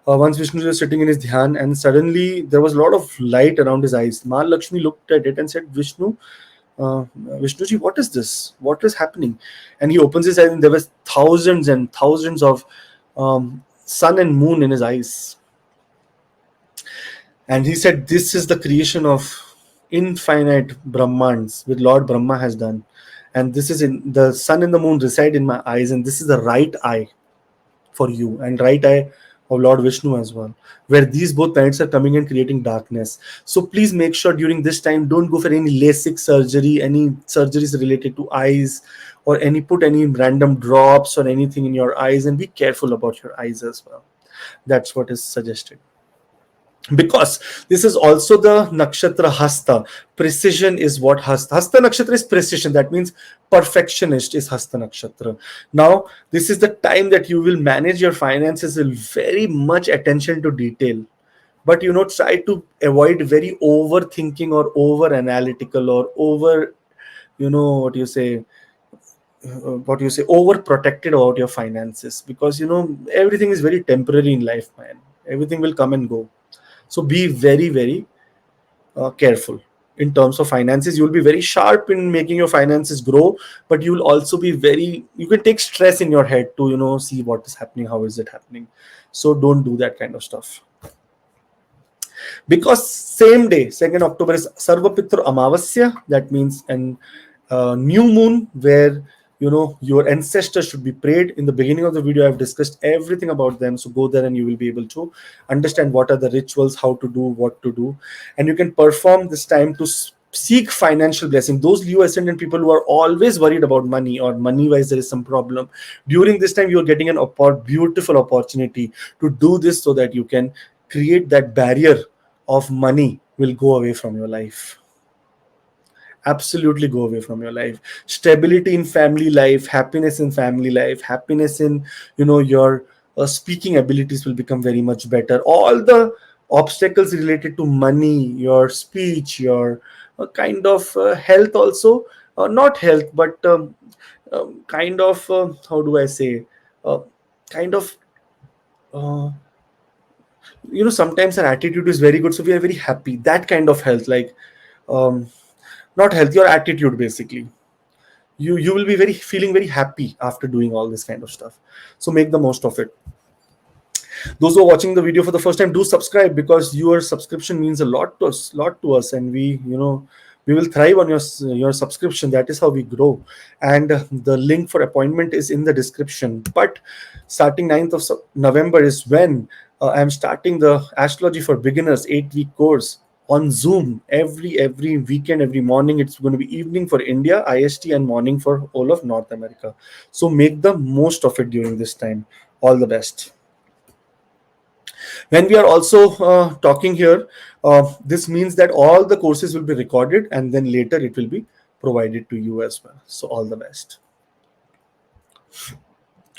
Once Vishnu was sitting in his dhyan, and suddenly there was a lot of light around his eyes. Ma Lakshmi looked at it and said, Vishnu, Vishnuji, what is this? What is happening? And he opens his eyes, and there was thousands and thousands of sun and moon in his eyes. And he said, this is the creation of infinite Brahmans, which Lord Brahma has done. And this is in the sun and the moon reside in my eyes, and this is the right eye for you, and right eye of Lord Vishnu as well, where these both planets are coming and creating darkness. So please make sure during this time, don't go for any LASIK surgery, any surgeries related to eyes, or put any random drops or anything in your eyes, and be careful about your eyes as well. That's what is suggested, because this is also the nakshatra Hasta. Precision is what Hasta nakshatra is, precision. That means perfectionist is Hasta nakshatra. Now this is the time that you will manage your finances with very much attention to detail, but, try to avoid very overthinking or over analytical, or over, what you say, over protected about your finances, because, everything is very temporary in life, man. Everything will come and go. So be very, very careful in terms of finances. You'll be very sharp in making your finances grow, but you'll also be you can take stress in your head to, see what is happening, how is it happening. So don't do that kind of stuff. Because same day, 2nd October, is Sarvapitra Amavasya. That means an new moon, where, your ancestors should be prayed. In the beginning of the video, I've discussed everything about them, so go there and you will be able to understand what are the rituals, how to do, what to do. And you can perform this time to seek financial blessing. Those Leo ascendant people who are always worried about money, or money wise there is some problem, during this time you're getting an beautiful opportunity to do this, so that you can create that barrier of money will go away from your life. Absolutely go away from your life. Stability in family life, happiness in family life, happiness in, your speaking abilities will become very much better. All the obstacles related to money, your speech, your kind of health also, not health, but kind of how do I say, uh, kind of uh, sometimes our attitude is very good, so we are very happy. That kind of health, like, um, not health, your attitude basically. You will be very feeling very happy after doing all this kind of stuff. So make the most of it. Those who are watching the video for the first time, do subscribe, because your subscription means a lot to us, and we will thrive on your subscription. That is how we grow. And the link for appointment is in the description. But starting 9th of November is when I'm starting the astrology for beginners 8-week course on Zoom. Every weekend, every morning. It's going to be evening for India IST and morning for all of North America. So make the most of it during this time. All the best. When we are also talking here, this means that all the courses will be recorded, and then later it will be provided to you as well. So all the best.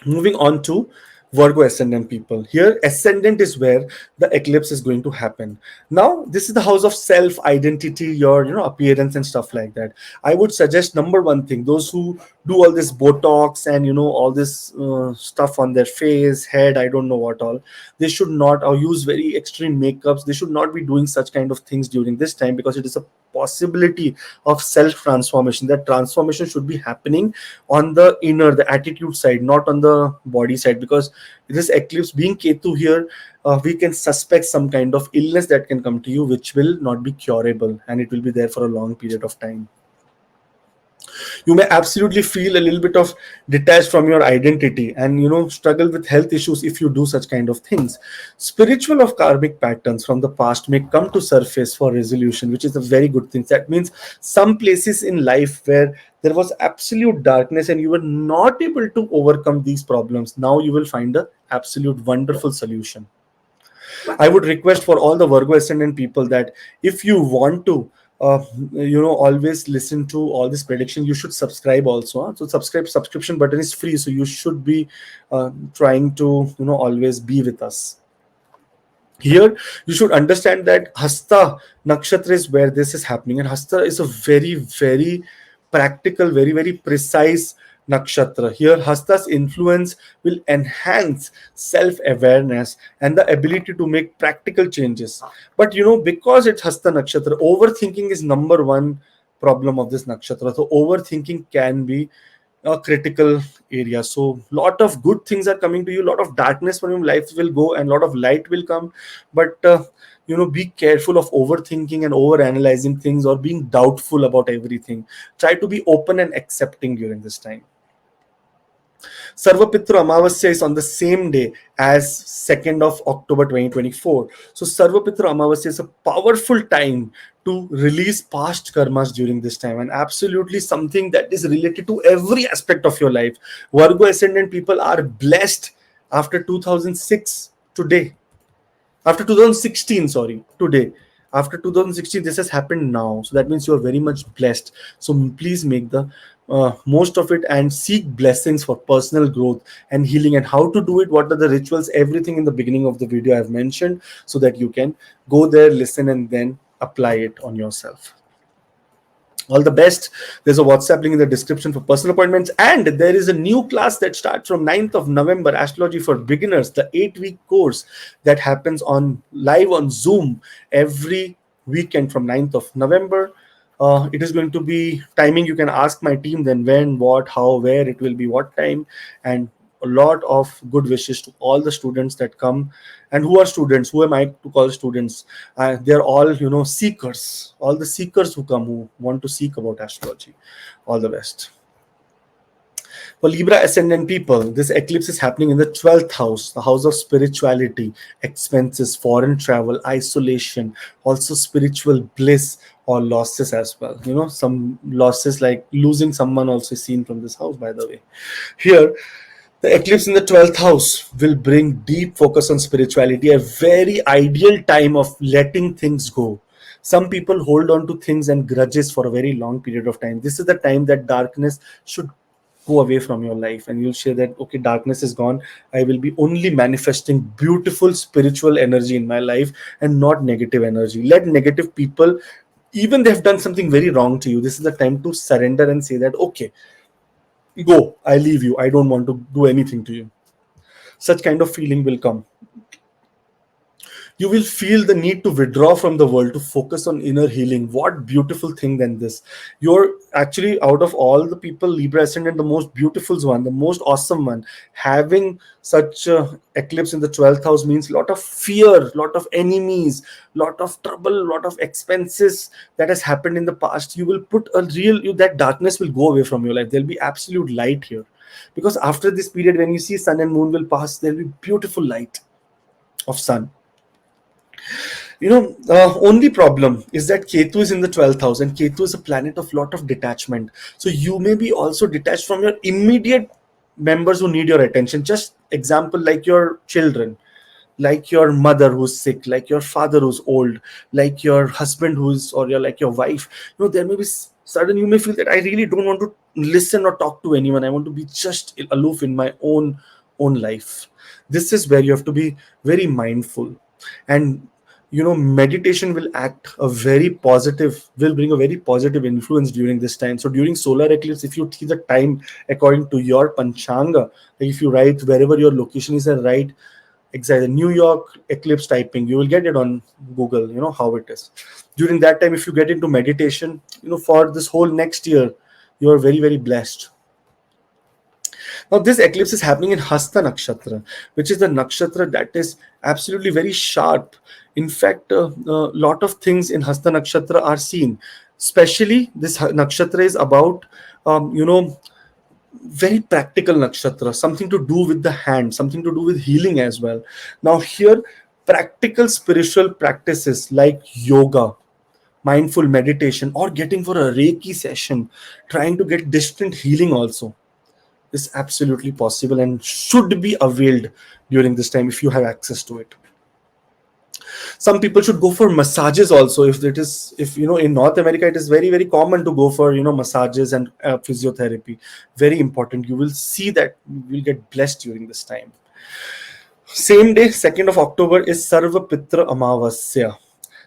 Moving on to Virgo ascendant people. Here, ascendant is where the eclipse is going to happen. Now, this is the house of self identity, your appearance and stuff like that. I would suggest, number one thing, those who do all this Botox and all this stuff on their face, head, I don't know what all, they should not, or use very extreme makeups. They should not be doing such kind of things during this time, because it is a possibility of self transformation. That transformation should be happening on the inner, the attitude side, not on the body side, because this eclipse being Ketu here, we can suspect some kind of illness that can come to you, which will not be curable, and it will be there for a long period of time. You may absolutely feel a little bit of detached from your identity, and struggle with health issues if you do such kind of things. Spiritual of karmic patterns from the past may come to surface for resolution, which is a very good thing. That means some places in life where there was absolute darkness and you were not able to overcome these problems, now you will find a absolute wonderful solution. I would request for all the Virgo ascendant people that if you want to, always listen to all this prediction, you should subscribe also. So subscription button is free, so you should be trying to always be with us. Here, you should understand that Hasta Nakshatra is where this is happening, and Hasta is a very, very practical, very, very precise nakshatra. Here, Hasta's influence will enhance self-awareness and the ability to make practical changes. But because it's Hasta Nakshatra, overthinking is number one problem of this nakshatra. So overthinking can be a critical area. So lot of good things are coming to you, lot of darkness from your life will go, and lot of light will come. But be careful of overthinking and over analyzing things, or being doubtful about everything. Try to be open and accepting during this time. Sarvapitra Amavasya is on the same day as 2nd of October 2024. So Sarvapitra Amavasya is a powerful time to release past karmas during this time, and absolutely something that is related to every aspect of your life. Virgo ascendant people are blessed after 2006 today. After 2016, sorry, today. After 2016, this has happened now. So that means you are very much blessed. So please make the most of it and seek blessings for personal growth and healing. And how to do it, what are the rituals, everything in the beginning of the video I've mentioned, so that you can go there, listen, and then apply it on yourself. All the best. There's a WhatsApp link in the description for personal appointments, and there is a new class that starts from 9th of November, Astrology for Beginners, the 8-week course that happens on live on Zoom every weekend from 9th of November. It is going to be timing. You can ask my team then when, what, how, where it will be, what time, and a lot of good wishes to all the students that come. And who are students? Who am I to call students? They're all seekers. All the seekers who come, who want to seek about astrology. All the best. For Libra ascendant people, this eclipse is happening in the 12th house, the house of spirituality, expenses, foreign travel, isolation, also spiritual bliss, or losses as well. Some losses like losing someone also is seen from this house, by the way. Here, the eclipse in the 12th house will bring deep focus on spirituality, a very ideal time of letting things go. Some people hold on to things and grudges for a very long period of time. This is the time that darkness should go away from your life, and you'll say that, okay, darkness is gone. I will be only manifesting beautiful spiritual energy in my life and not negative energy. Let negative people, even they have done something very wrong to you, this is the time to surrender and say that, okay, go, I leave you, I don't want to do anything to you. Such kind of feeling will come. You will feel the need to withdraw from the world to focus on inner healing. What beautiful thing than this. You're actually, out of all the people, Libra ascendant, the most beautiful one, the most awesome one. Having such a eclipse in the 12th house means lot of fear, lot of enemies, lot of trouble, lot of expenses that has happened in the past. You will put a real, that darkness will go away from your life. There'll be absolute light here, because after this period, when you see sun and moon will pass, there'll be beautiful light of sun. Only problem is that Ketu is in the 12th house, and Ketu is a planet of lot of detachment. So you may be also detached from your immediate members who need your attention. Just example, like your children, like your mother who's sick, like your father who's old, like your husband who's, or your, like your wife. There may be sudden, you may feel that I really don't want to listen or talk to anyone. I want to be just aloof in my own life. This is where you have to be very mindful. And meditation will act a very positive, will bring a very positive influence during this time. So during solar eclipse, if you see the time according to your panchanga, like if you write wherever your location is and write exactly New York eclipse typing, you will get it on Google, how it is. During that time, if you get into meditation, for this whole next year, you are very, very blessed. Now, this eclipse is happening in Hasta Nakshatra, which is the nakshatra that is absolutely very sharp. In fact, a lot of things in Hasta Nakshatra are seen. Especially, this nakshatra is about, very practical nakshatra, something to do with the hand, something to do with healing as well. Now, here, practical spiritual practices like yoga, mindful meditation, or getting for a Reiki session, trying to get distant healing also is absolutely possible and should be availed during this time if you have access to it. Some people should go for massages also. If in North America, it is very, very common to go for massages and physiotherapy. Very important. You will see that you will get blessed during this time. Same day, 2nd of October, is Sarva Pitra Amavasya.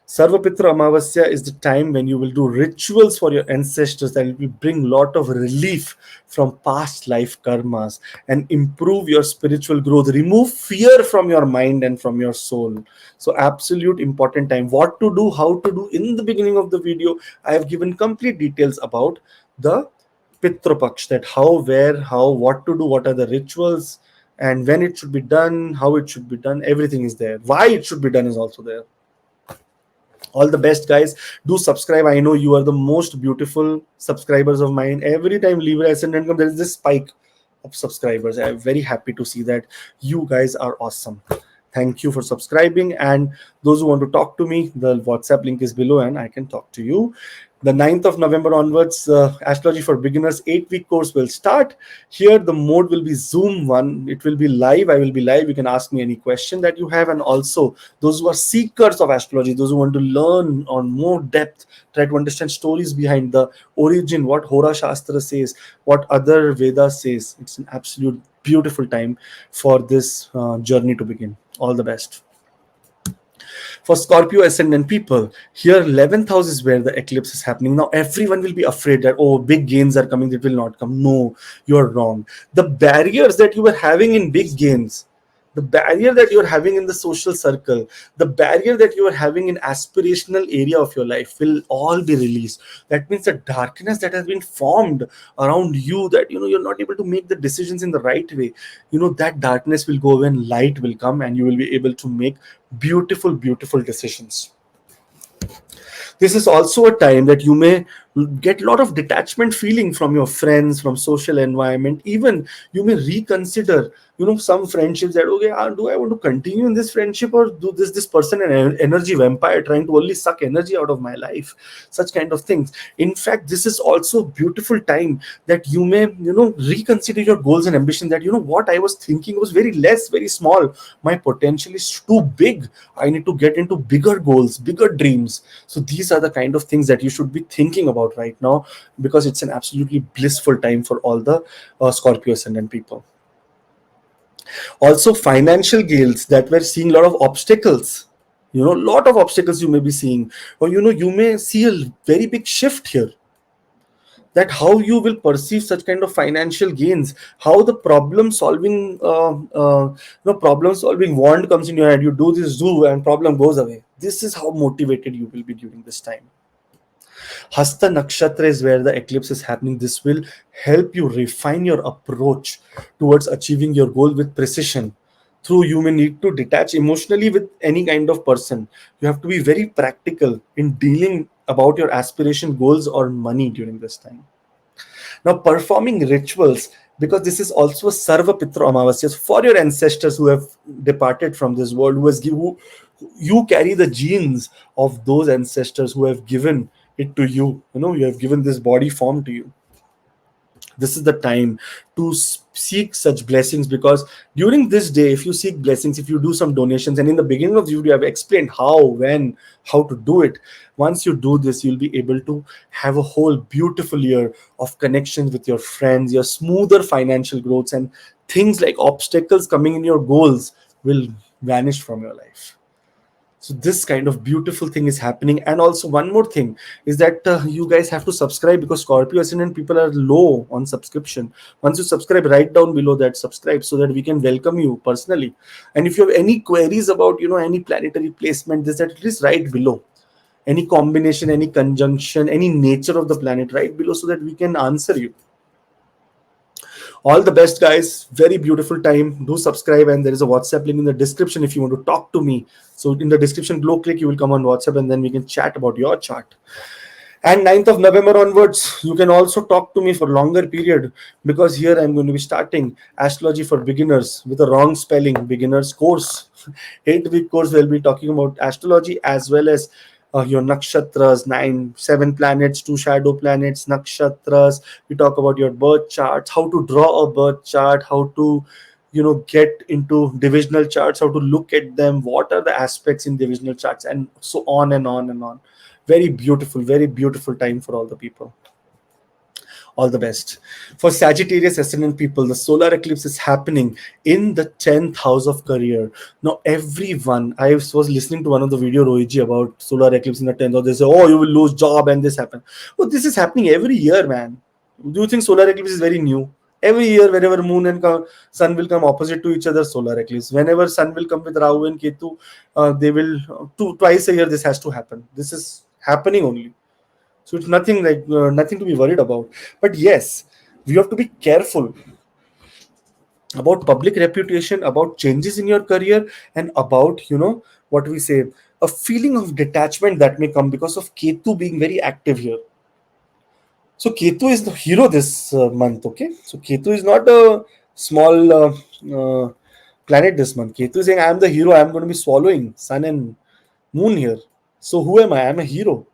Sarvapitra Amavasya is the time when you will do rituals for your ancestors that will bring lot of relief from past life karmas and improve your spiritual growth, remove fear from your mind and from your soul. So absolute important time. What to do, how to do, in the beginning of the video, I have given complete details about the Pitra Paksh, that how, where, how, what to do, what are the rituals, and when it should be done, how it should be done, everything is there. Why it should be done is also there. All the best, guys. Do subscribe. I know you are the most beautiful subscribers of mine. Every time Libra Ascendant comes, there is this spike of subscribers. I'm very happy to see that. You guys are awesome. Thank you for subscribing. And those who want to talk to me, the WhatsApp link is below and I can talk to you. The 9th of November onwards, Astrology for Beginners 8-week course will start. Here, the mode will be Zoom one. It will be live. I will be live. You can ask me any question that you have. And also, those who are seekers of astrology, those who want to learn on more depth, try to understand stories behind the origin, what Hora Shastra says, what other Vedas says. It's an absolute beautiful time for this journey to begin. All the best. For Scorpio ascendant people, here 11th house is where the eclipse is happening. Now everyone will be afraid that, oh, big gains are coming, it will not come. No, you're wrong. The barriers that you were having in big gains, the barrier that you're having in the social circle, the barrier that you are having in aspirational area of your life will all be released. That means the darkness that has been formed around you, that you're not able to make the decisions in the right way, that darkness will go away and light will come and you will be able to make beautiful decisions. This is also a time that you may get a lot of detachment feeling from your friends, from social environment. Even you may reconsider, some friendships, that okay, do I want to continue in this friendship, or do this person an energy vampire trying to only suck energy out of my life, such kind of things. In fact, this is also beautiful time that you may reconsider your goals and ambition, that what I was thinking was very less, very small. My potential is too big. I need to get into bigger goals, bigger dreams. So these are the kind of things that you should be thinking about right now, because it's an absolutely blissful time for all the Scorpio ascendant people. Also, financial gains, that we're seeing a lot of obstacles. Lot of obstacles you may be seeing, or you may see a very big shift here, that how you will perceive such kind of financial gains, how the problem solving wand comes in your head. You do this, do, and problem goes away. This is how motivated you will be during this time. Hasta Nakshatra is where the eclipse is happening. This will help you refine your approach towards achieving your goal with precision. Through, you may need to detach emotionally with any kind of person. You have to be very practical in dealing about your aspiration, goals, or money during this time. Now, performing rituals, because this is also a Sarva Pitra Amavasya for your ancestors who have departed from this world, who you carry the genes of those ancestors who have given it to you. You have given this body form to you. This is the time to seek such blessings, because during this day, if you seek blessings, if you do some donations, and in the beginning of the video I've explained how, when, how to do it. Once you do this, you'll be able to have a whole beautiful year of connections with your friends, your smoother financial growths, and things like obstacles coming in your goals will vanish from your life. So this kind of beautiful thing is happening. And also one more thing is that you guys have to subscribe, because Scorpio ascendant people are low on subscription. Once you subscribe, write down below that subscribe, so that we can welcome you personally. And if you have any queries about any planetary placement, this, that, please write below. Any combination, any conjunction, any nature of the planet, write below, so that we can answer you. All the best, guys. Very beautiful time. Do subscribe, and there is a WhatsApp link in the description if you want to talk to me. So in the description below, click, you will come on WhatsApp, and then we can chat about your chart. And 9th of November onwards, you can also talk to me for longer period, because here I'm going to be starting astrology for beginners with a wrong spelling beginners course. 8-week course. We'll be talking about astrology as well as your nakshatras, 7 planets, 2 shadow planets, nakshatras. We talk about your birth charts, how to draw a birth chart, how to get into divisional charts, how to look at them, what are the aspects in divisional charts, and so on and on and on. Very beautiful time for all the people. All the best. For Sagittarius ascendant people, the solar eclipse is happening in the 10th house of career. Now, everyone, I was listening to one of the video Rohiji about solar eclipse in the 10th house. They say, oh, you will lose job and this happen. Well, this is happening every year, man. Do you think solar eclipse is very new? Every year, whenever moon and sun will come opposite to each other, solar eclipse. Whenever sun will come with Rahu and Ketu, they will twice a year. This has to happen. This is happening only. So it's nothing like nothing to be worried about. But yes, we have to be careful about public reputation, about changes in your career, and about what we say, a feeling of detachment that may come because of Ketu being very active here. So Ketu is the hero this month. Okay, so Ketu is not a small planet this month. Ketu is saying, I am the hero. I am going to be swallowing sun and moon here. So who am I? I am a hero.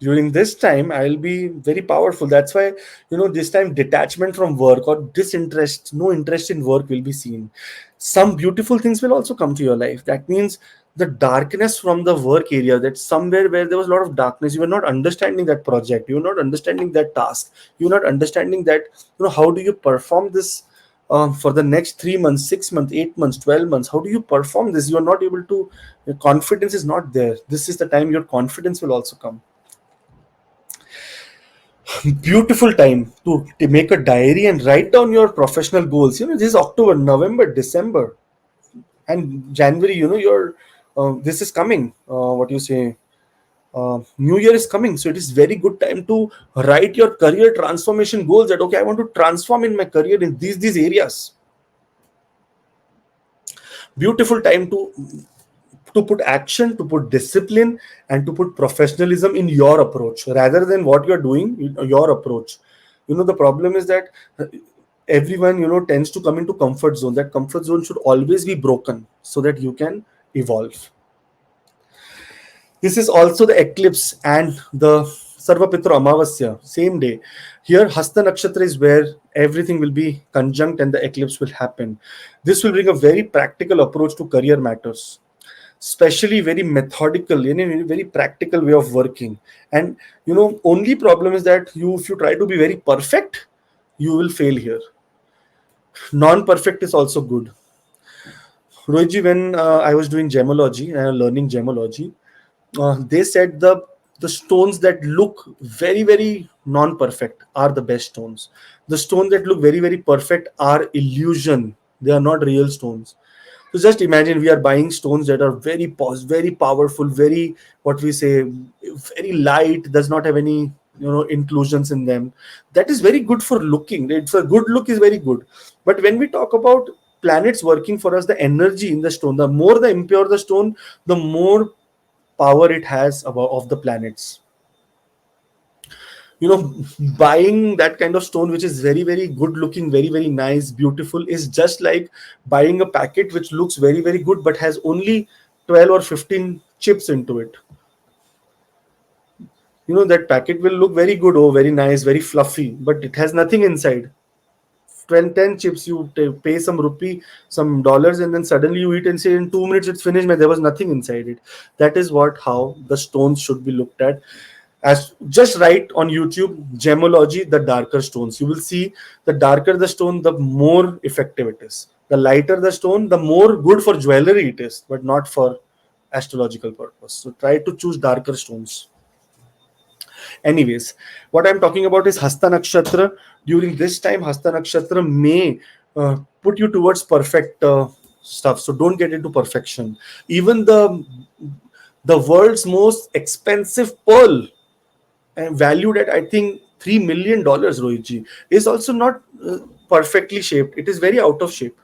During this time, I'll be very powerful. That's why this time detachment from work or disinterest, no interest in work will be seen. Some beautiful things will also come to your life. That means the darkness from the work area, that somewhere where there was a lot of darkness, you were not understanding that project, you were not understanding that task, you were not understanding that how do you perform this for the next 3 months, 6 months, 8 months, 12 months. How do you perform this? You are not able to, your confidence is not there. This is the time your confidence will also come. Beautiful time to make a diary and write down your professional goals. This is October, November, December, and January. Your this is coming. What you say? New Year is coming, so it is very good time to write your career transformation goals. That okay, I want to transform in my career in these areas. Beautiful time to to put action, to put discipline, and to put professionalism in your approach rather than what you're doing, your approach. The problem is that everyone, tends to come into comfort zone. That comfort zone should always be broken so that you can evolve. This is also the eclipse and the Sarvapitra Amavasya, same day. Here, Hasta Nakshatra is where everything will be conjunct and the eclipse will happen. This will bring a very practical approach to career matters, especially very methodical, very practical way of working. And only problem is that if you try to be very perfect, you will fail here. Non-perfect is also good. Rohitji, when I was doing gemology, learning gemology, they said the stones that look very very non-perfect are the best stones. The stones that look very very perfect are illusion. They are not real stones. So just imagine we are buying stones that are very powerful, very, what we say, very light, does not have any inclusions in them. That is very good for looking. It's a good look is very good. But when we talk about planets working for us, the energy in the stone, the more the impure the stone, the more power it has of the planets. Buying that kind of stone which is very very good looking, very very nice, beautiful, is just like buying a packet which looks very very good but has only 12 or 15 chips into it. That packet will look very good, oh very nice, very fluffy, but it has nothing inside. 12 10 chips, you pay some rupee, some dollars, and then suddenly you eat and say in 2 minutes it's finished, man, there was nothing inside it. That is how the stones should be looked at. As just write on YouTube gemology, the darker stones, you will see the darker the stone, the more effective it is. The lighter the stone, the more good for jewelry it is, but not for astrological purpose. So try to choose darker stones. Anyways, what I'm talking about is Hasta Nakshatra. During this time, Hasta Nakshatra may put you towards perfect stuff. So don't get into perfection. Even the world's most expensive pearl, valued at I think $3 million, Rohitji, is also not perfectly shaped. It is very out of shape.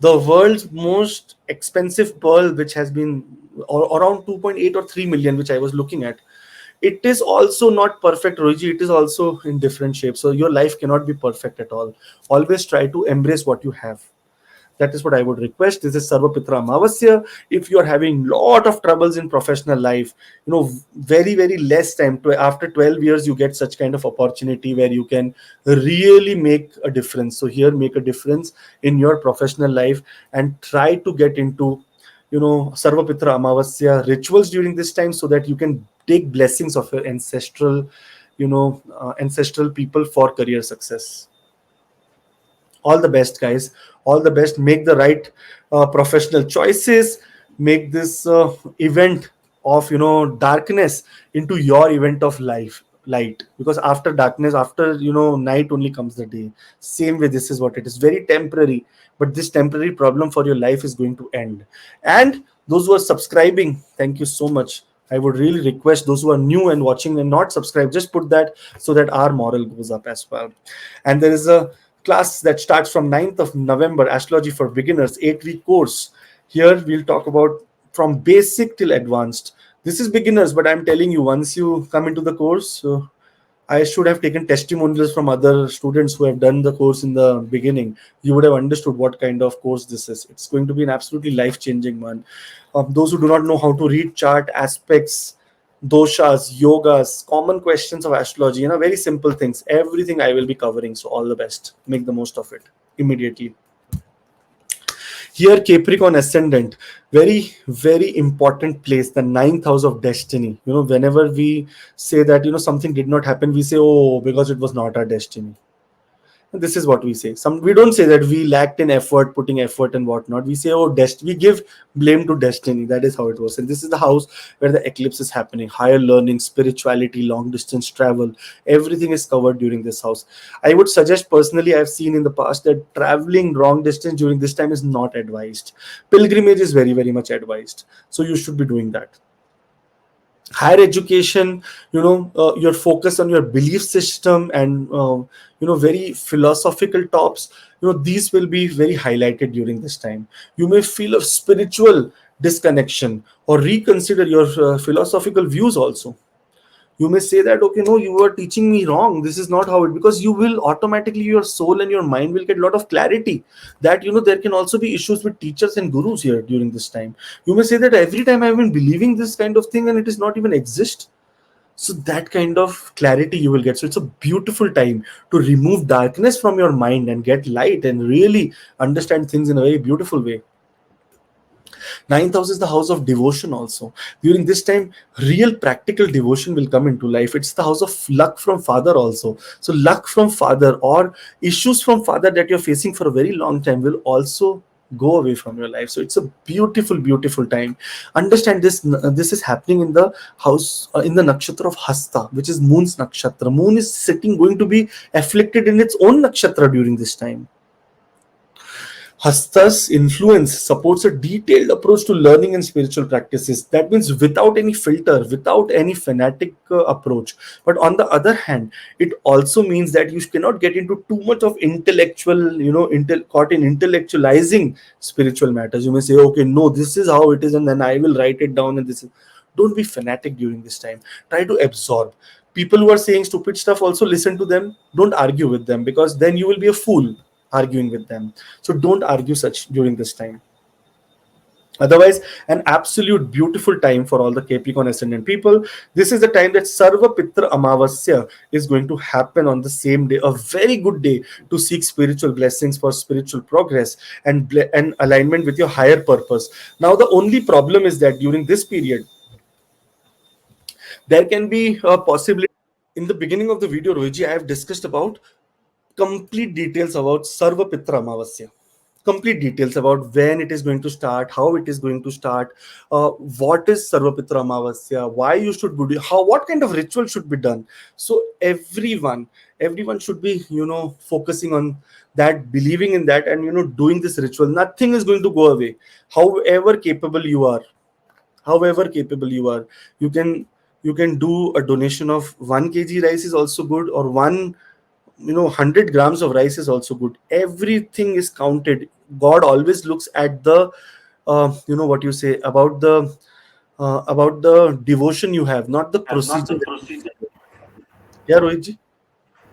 The world's most expensive pearl, which has been around 2.8 or 3 million, which I was looking at, it is also not perfect, Rohitji. It is also in different shapes. So your life cannot be perfect at all. Always try to embrace what you have. That is what I would request. This is Sarvapitra Amavasya. If you are having lot of troubles in professional life, very, very less time. After 12 years, you get such kind of opportunity where you can really make a difference. So here, make a difference in your professional life and try to get into, Sarvapitra Amavasya rituals during this time so that you can take blessings of your ancestral people for career success. All the best, guys. All the best. Make the right professional choices. Make this event of darkness into your event of light, because after darkness, after night, only comes the day. Same way, this is what it is, very temporary, but this temporary problem for your life is going to end. And those who are subscribing, thank you so much. I would really request those who are new and watching and not subscribed, just put that so that our moral goes up as well. And there is a class that starts from 9th of November, Astrology for Beginners, 8-week course. Here we'll talk about from basic till advanced. This is beginners, but I'm telling you, once you come into the course, I should have taken testimonials from other students who have done the course in the beginning. You would have understood what kind of course this is. It's going to be an absolutely life-changing one. Those who do not know how to read chart aspects, doshas, yogas, common questions of astrology, very simple things. Everything I will be covering. So all the best. Make the most of it immediately. Here, Capricorn ascendant, very, very important place, the 9th house of destiny. Whenever we say that, something did not happen, we say, oh, because it was not our destiny. And this is what we say. We don't say that we lacked in effort, putting effort and whatnot. We say, oh, we give blame to destiny. That is how it was. And this is the house where the eclipse is happening. Higher learning, spirituality, long distance travel, everything is covered during this house. I would suggest personally, I've seen in the past that traveling long distance during this time is not advised. Pilgrimage is very, very much advised. So you should be doing that. Higher education, your focus on your belief system and very philosophical tops, these will be very highlighted during this time. You may feel a spiritual disconnection, or reconsider your philosophical views also. You may say that, okay, no, you are teaching me wrong, this is not how it, because you will automatically, your soul and your mind will get a lot of clarity that, there can also be issues with teachers and gurus here during this time. You may say that every time I've been believing this kind of thing and it is not even exist. So that kind of clarity you will get. So it's a beautiful time to remove darkness from your mind and get light and really understand things in a very beautiful way. Ninth house is the house of devotion also. During this time, real practical devotion will come into life. It's the house of luck from father also. So luck from father or issues from father that you're facing for a very long time will also go away from your life. So it's a beautiful, beautiful time. Understand this. This is happening in the house, in the nakshatra of Hasta, which is moon's nakshatra. Moon is sitting, going to be afflicted in its own nakshatra during this time. Hasta's influence supports a detailed approach to learning and spiritual practices. That means without any filter, without any fanatic approach. But on the other hand, it also means that you cannot get into too much of intellectual, caught in intellectualizing spiritual matters. You may say, okay, no, this is how it is, and then I will write it down, and this is. Don't be fanatic during this time. Try to absorb. People who are saying stupid stuff, also listen to them. Don't argue with them, because then you will be a fool arguing with them. So don't argue such during this time. Otherwise, an absolute beautiful time for all the Capricorn ascendant people. This is the time that Sarva Pitra Amavasya is going to happen on the same day. A very good day to seek spiritual blessings for spiritual progress and alignment with your higher purpose. Now, the only problem is that during this period, there can be a possibility. In the beginning of the video, Rohiji, I have discussed about complete details about Sarva Pitra Amavasya. Complete details about when it is going to start, how it is going to start, what is Sarvapitra Amavasya, why you should do, how, what kind of ritual should be done. So everyone should be, focusing on that, believing in that, and doing this ritual. Nothing is going to go away. However capable you are, however capable you are, you can you can do a donation of 1 kg rice is also good, or 100 grams of rice is also good. Everything is counted. God always looks at the what you say about the devotion you have, not the procedure. Yeah, Rohitji.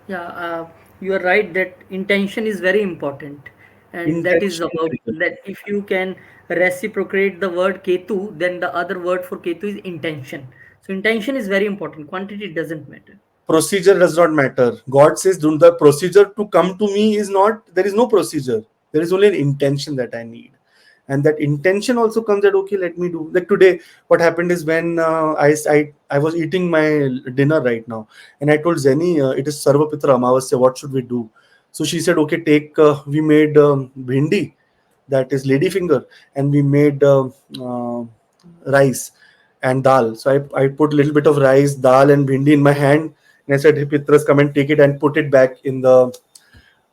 Yeah, you are right that intention is very important, and that is Intention is about very good. that. If you can reciprocate the word Ketu, then the other word for Ketu is intention. So intention is very important. Quantity doesn't matter. Procedure does not matter. God says, "Don't the procedure to come to me is not. There is no procedure. There is only an intention that I need." And that intention also comes that, okay, let me do. Like today, what happened is when I was eating my dinner right now, and I told Zeni, it is Sarva Pitra Amavasya, what should we do? So she said, okay, we made bhindi, that is lady finger, and we made rice and dal. So I put a little bit of rice, dal, and bhindi in my hand, and I said, hey, Pitras, come and take it and put it back in the,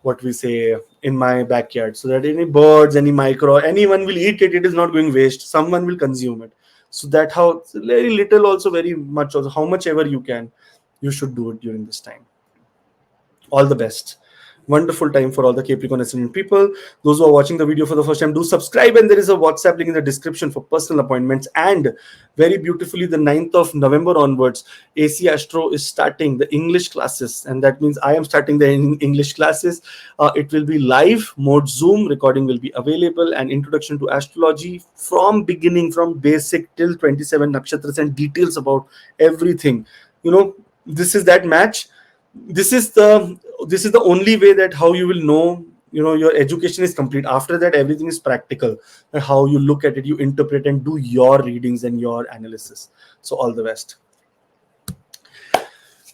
what we say, in my backyard, so that any birds, any micro, anyone will eat it. It is not going waste. Someone will consume it. So that how very little, also very much, also how much ever you can, you should do it during this time. All the best. Wonderful time for all the Capricorn ascendant people. Those who are watching the video for the first time, do subscribe, and there is a WhatsApp link in the description for personal appointments. And very beautifully, the 9th of November onwards, AC Astro is starting the English classes, and that means I am starting the English classes. It will be live mode, Zoom recording will be available, and introduction to astrology from beginning, from basic till 27 nakshatras, and details about everything. This is that match. This is the only way that how you will know, your education is complete. After that, everything is practical, and how you look at it, you interpret and do your readings and your analysis. So all the best.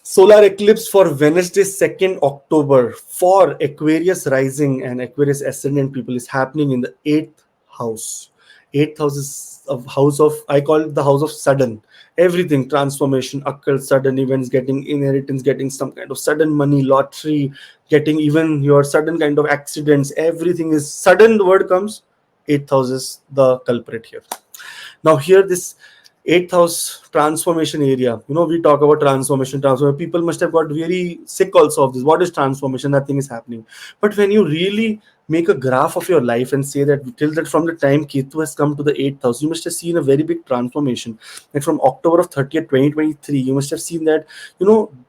Solar eclipse for Wednesday, 2nd October for Aquarius rising and Aquarius ascendant people is happening in the 8th house. 8th house is a house of, I call it the house of sudden. Everything, transformation, occult, sudden events, getting inheritance, getting some kind of sudden money, lottery, getting even your sudden kind of accidents. Everything is sudden. The word comes, 8th house is the culprit here. Now, here this eighth house transformation area. We talk about transformation. People must have got very sick also of this. What is transformation? Nothing is happening. But when you really make a graph of your life and say that till that from the time Ketu has come to the eighth house, you must have seen a very big transformation. Like from October of 30th, 2023, you must have seen that,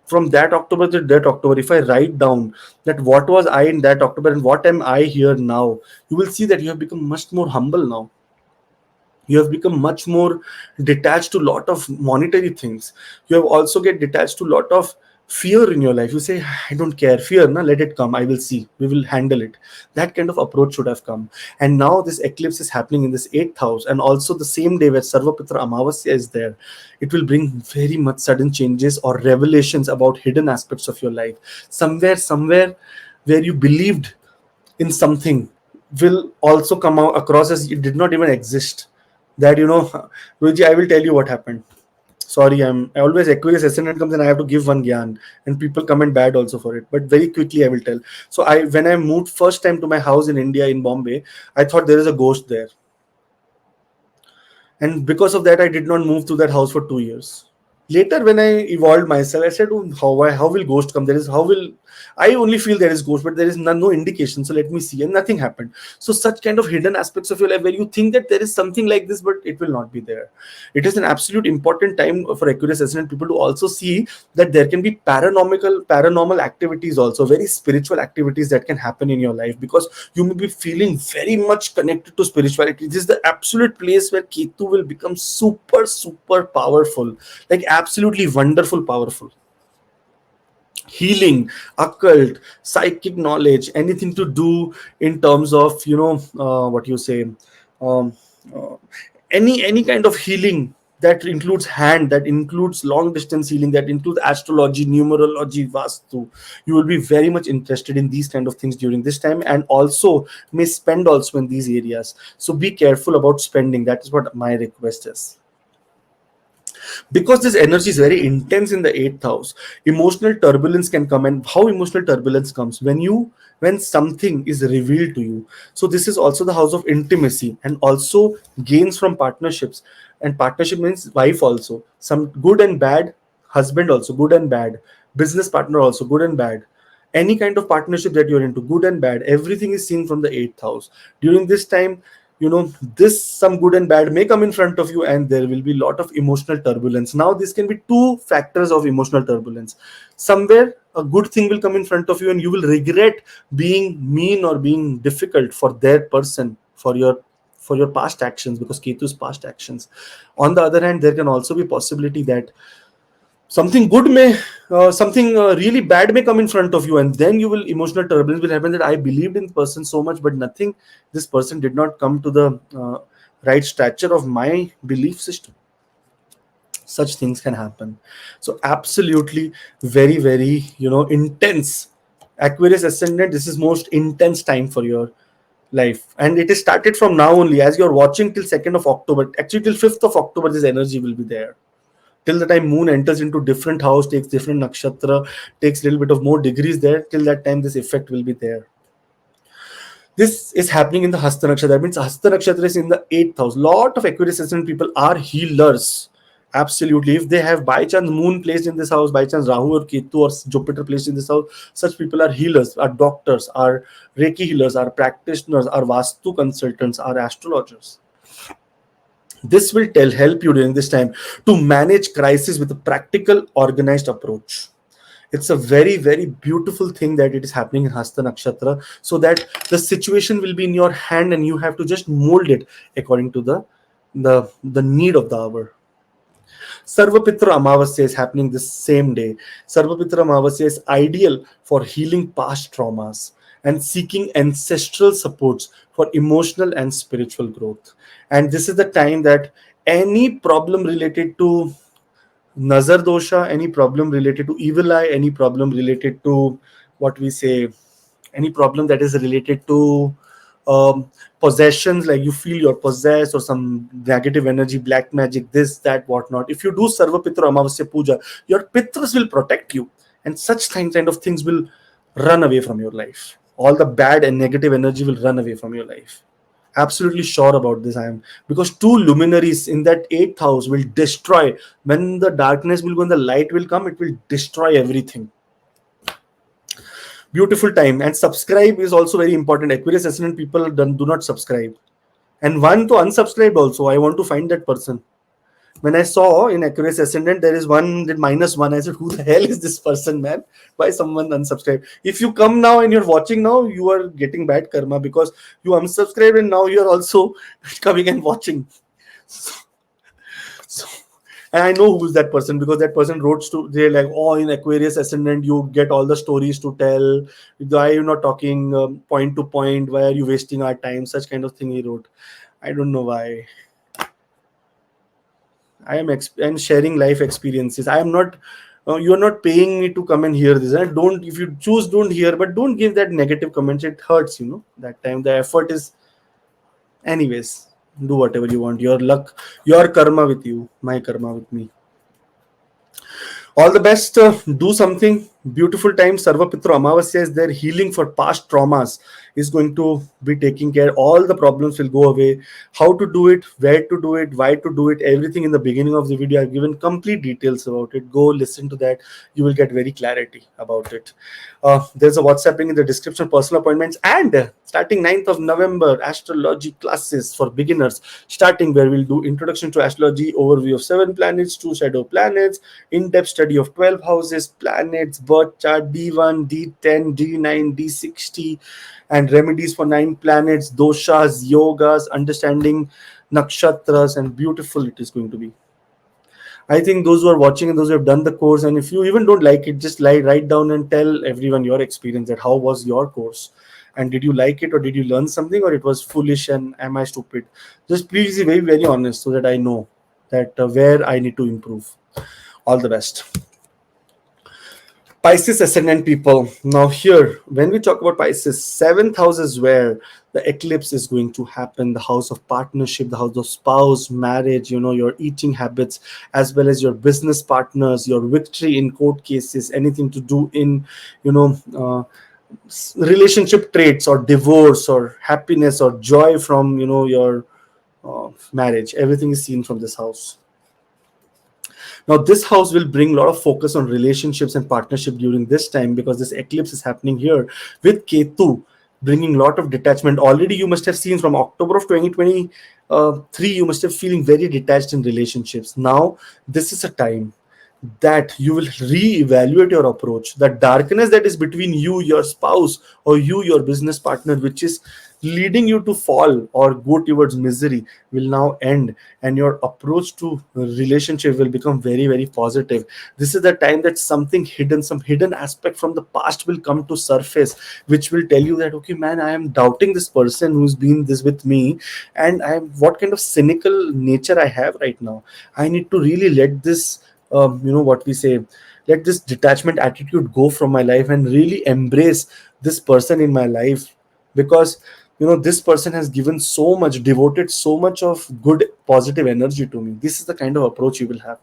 from that October to that October, if I write down that what was I in that October and what am I here now, you will see that you have become much more humble now. You have become much more detached to a lot of monetary things. You have also get detached to a lot of fear in your life. You say, I don't care, fear, na, let it come, I will see, we will handle it. That kind of approach should have come. And now this eclipse is happening in this eighth house, and also the same day where Sarvapitra Amavasya is there. It will bring very much sudden changes or revelations about hidden aspects of your life. Somewhere where you believed in something will also come out across as it did not even exist. That, Ruji, I will tell you what happened. Sorry, I always Aquarius ascendant comes and I have to give one gyan, and people comment bad also for it. But very quickly I will tell. So when I moved first time to my house in India in Bombay, I thought there is a ghost there, and because of that I did not move to that house for 2 years. Later when I evolved myself, I said, "Oh, how will ghost come? There is how will I only feel there is ghost, but there is no indication. So let me see," and nothing happened. So such kind of hidden aspects of your life where you think that there is something like this, but it will not be there. It is an absolute important time for Aquarius ascendant people to also see that there can be paranormal activities, also very spiritual activities that can happen in your life, because you may be feeling very much connected to spirituality. This is the absolute place where Ketu will become super powerful, like absolutely wonderful powerful. Healing, occult, psychic knowledge, anything to do in terms of, what you say, um, uh, any kind of healing that includes hand, that includes long distance healing, that includes astrology, numerology, vastu. You will be very much interested in these kind of things during this time, and also may spend also in these areas. So be careful about spending. That is what my request is, because this energy is very intense in the eighth house. Emotional turbulence can come. And how emotional turbulence comes? When something is revealed to you. So this is also the house of intimacy, and also gains from partnerships. And partnership means wife also, some good and bad, husband also good and bad, business partner also good and bad. Any kind of partnership that you're into, good and bad, everything is seen from the eighth house during this time. This, some good and bad may come in front of you, and there will be a lot of emotional turbulence. Now this can be two factors of emotional turbulence. Somewhere a good thing will come in front of you, and you will regret being mean or being difficult for that person, for your past actions, because Ketu's past actions. On the other hand, there can also be possibility that something really bad may come in front of you, and then you will emotional turbulence will happen, that I believed in the person so much, but nothing, this person did not come to the right stature of my belief system. Such things can happen. So absolutely very intense. Aquarius ascendant, this is most intense time for your life, and it is started from now only. As you're watching, till 2nd of October, actually till 5th of October, this energy will be there. Till the time moon enters into different house, takes different nakshatra, takes a little bit of more degrees there, till that time this effect will be there. This is happening in the Hasta nakshatra. That means Hasta nakshatra is in the 8th house. Lot of Aquarius ascendant people are healers. Absolutely. If they have by chance moon placed in this house, by chance Rahu or Ketu or Jupiter placed in this house, such people are healers, are doctors, are Reiki healers, are practitioners, are Vastu consultants, are astrologers. This will help you during this time to manage crisis with a practical, organized approach. It's a very beautiful thing that it is happening in Hasta Nakshatra, so that the situation will be in your hand and you have to just mold it according to the need of the hour. Sarvapitra Amavasya is happening this same day. Sarvapitra Amavasya is ideal for healing past traumas and seeking ancestral supports for emotional and spiritual growth. And this is the time that any problem related to nazar dosha, any problem related to evil eye, any problem related to what we say, any problem that is related to possessions, like you feel you're possessed or some negative energy, black magic, this, that, whatnot. If you do Sarva Pitra Amavasya Puja, your Pitras will protect you, and such kind of things will run away from your life. All the bad and negative energy will run away from your life. Absolutely sure about this. I am, because two luminaries in that eighth house will destroy. When the darkness will go and the light will come, it will destroy everything. Beautiful time. And subscribe is also very important. Aquarius ascendant people do not subscribe. And one to unsubscribe also. I want to find that person. When I saw in Aquarius Ascendant there is one that -1, I said, who the hell is this person, man? Why someone unsubscribe? If you come now and you're watching now, you are getting bad karma because you unsubscribed and now you're also coming and watching. So, and I know who's that person because that person wrote to, they're like, oh, in Aquarius Ascendant, you get all the stories to tell. Why are you not talking point to point? Why are you wasting our time? Such kind of thing he wrote. I don't know why. I'm sharing life experiences. I am not. You are not paying me to come and hear this. Don't. If you choose, don't hear. But don't give that negative comments. It hurts. That time the effort is. Anyways, do whatever you want. Your luck, your karma with you. My karma with me. All the best. Do something. Beautiful time. Sarvapitra Amavasya is there. Healing for past traumas is going to be taking care. All the problems will go away. How to do it, where to do it, why to do it, everything in the beginning of the video. I've given complete details about it. Go listen to that. You will get very clarity about it. There's a WhatsApp link in the description, personal appointments, and starting 9th of November, astrology classes for beginners, starting where we'll do introduction to astrology, overview of 7 planets, 2 shadow planets, in-depth study of 12 houses, planets, birth chart, D1, D10, D9, D60, and remedies for 9 planets, doshas, yogas, understanding nakshatras, and beautiful it is going to be. I think those who are watching and those who have done the course, and if you even don't like it, just write down and tell everyone your experience, that how was your course, and did you like it, or did you learn something, or it was foolish and am I stupid? Just please be very, very honest so that I know that where I need to improve. All the best. Pisces ascendant people. Now, here, when we talk about Pisces, 7th house is where the eclipse is going to happen. The house of partnership, the house of spouse, marriage, your eating habits, as well as your business partners, your victory in court cases, anything to do in, relationship traits or divorce or happiness or joy from, your marriage. Everything is seen from this house. Now, this house will bring a lot of focus on relationships and partnership during this time because this eclipse is happening here with Ketu, bringing a lot of detachment. Already, you must have seen from October of 2023, you must have feeling very detached in relationships. Now, this is a time that you will re-evaluate your approach. The darkness that is between you, your spouse, or you, your business partner, which is leading you to fall or go towards misery, will now end, and your approach to relationship will become very, very positive. This is the time that something hidden, some hidden aspect from the past will come to surface, which will tell you that, okay, man, I am doubting this person who's been this with me, and I'm what kind of cynical nature I have right now. I need to really let this what we say, let this detachment attitude go from my life and really embrace this person in my life, because this person has given so much, devoted so much of good positive energy to me. This is the kind of approach you will have.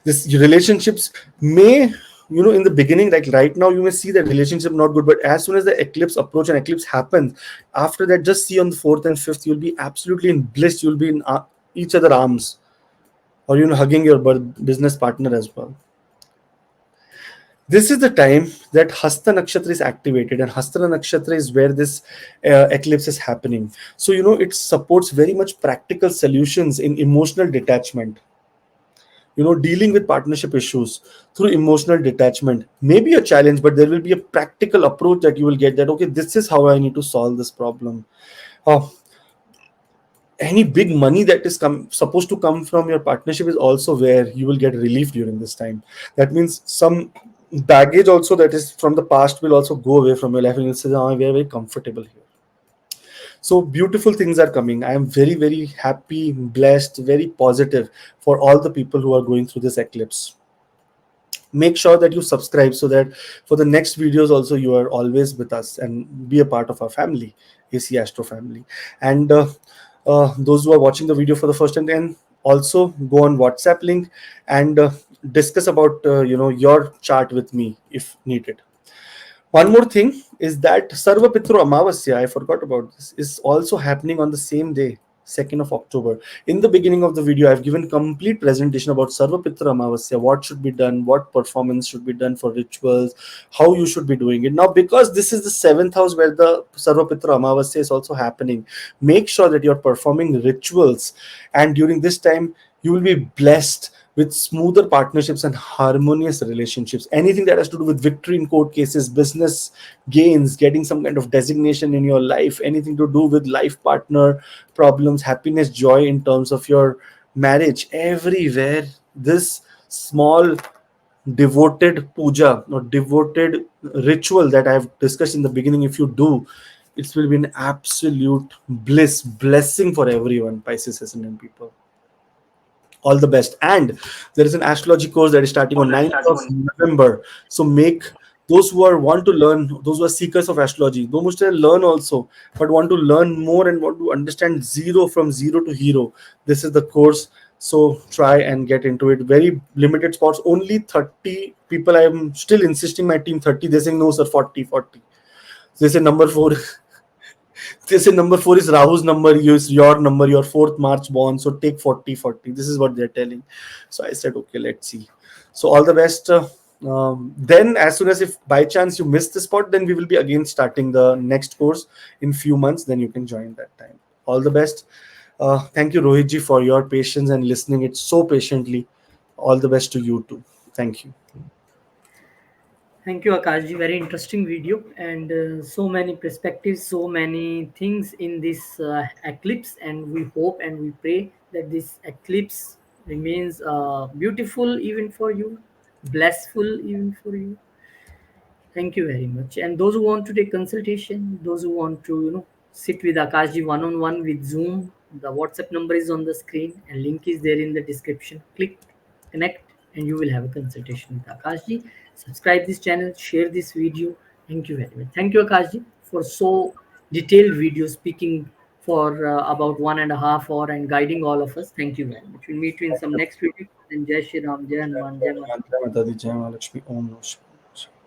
This relationships may, in the beginning, like right now, you may see that relationship not good, but as soon as the eclipse approach and eclipse happens, after that, just see on the 4th and 5th, you'll be absolutely in bliss. You'll be in each other arms, or hugging your business partner as well. This is the time that Hasta Nakshatra is activated, and Hasta Nakshatra is where this eclipse is happening. So it supports very much practical solutions in emotional detachment. Dealing with partnership issues through emotional detachment may be a challenge, but there will be a practical approach that you will get, that okay, this is how I need to solve this problem. uh, any big money that is supposed to come from your partnership is also where you will get relief during this time. That means some baggage also that is from the past will also go away from your life, and you'll say, oh, we are very comfortable here. So beautiful things are coming. I am very, very happy, blessed, very positive for all the people who are going through this eclipse. Make sure that you subscribe so that for the next videos also you are always with us and be a part of our family, AC Astro family. And those who are watching the video for the first time, then also go on WhatsApp link and discuss about your chart with me if needed. One more thing is that Sarva Pitru Amavasya, I forgot about this, is also happening on the same day, 2nd of October. In the beginning of the video, I've given complete presentation about Sarva Pitru Amavasya, what should be done, what performance should be done for rituals, how you should be doing it. Now, because this is the seventh house where the Sarva Pitru Amavasya is also happening, make sure that you're performing rituals. And during this time, you will be blessed with smoother partnerships and harmonious relationships. Anything that has to do with victory in court cases, business gains, getting some kind of designation in your life, anything to do with life partner problems, happiness, joy in terms of your marriage, everywhere, this small devoted puja or devoted ritual that I have discussed in the beginning, if you do, it will be an absolute blessing for everyone, Pisces ascendant people. All the best. And there is an astrology course that is starting on 9th of November. So make those who are want to learn, those who are seekers of astrology, those who still learn also, but want to learn more and want to understand zero from zero to hero. This is the course. So try and get into it. Very limited spots, only 30 people. I am still insisting my team 30. They're saying no, sir, 40, 40. They say number four. They say number four is Rahu's number, use your number, your 4th March born, so take 40, 40. This is what they're telling. So I said, okay, let's see. So all the best. Then as soon as, if by chance you miss the spot, then we will be again starting the next course in few months. Then you can join that time. All the best. Thank you, Rohitji, for your patience and listening it so patiently. All the best to you too. Thank you. Thank you, Akashji. Very interesting video and so many perspectives, so many things in this eclipse. And we hope and we pray that this eclipse remains beautiful even for you, blissful even for you. Thank you very much. And those who want to take consultation, those who want to, sit with Akashji one on one with Zoom, the WhatsApp number is on the screen and link is there in the description. Click, connect, and you will have a consultation with Akashji. Subscribe this channel, share this video. Thank you very much. Thank you, Akashji, for so detailed video speaking for about 1.5 hour and guiding all of us. Thank you very much. We'll meet you in some next video. And Jai Shri Ram, Jai Hanuman, Jai Mata. Jai Mata Di, Jai Mahalakshmi, Om Namaः Shivaya.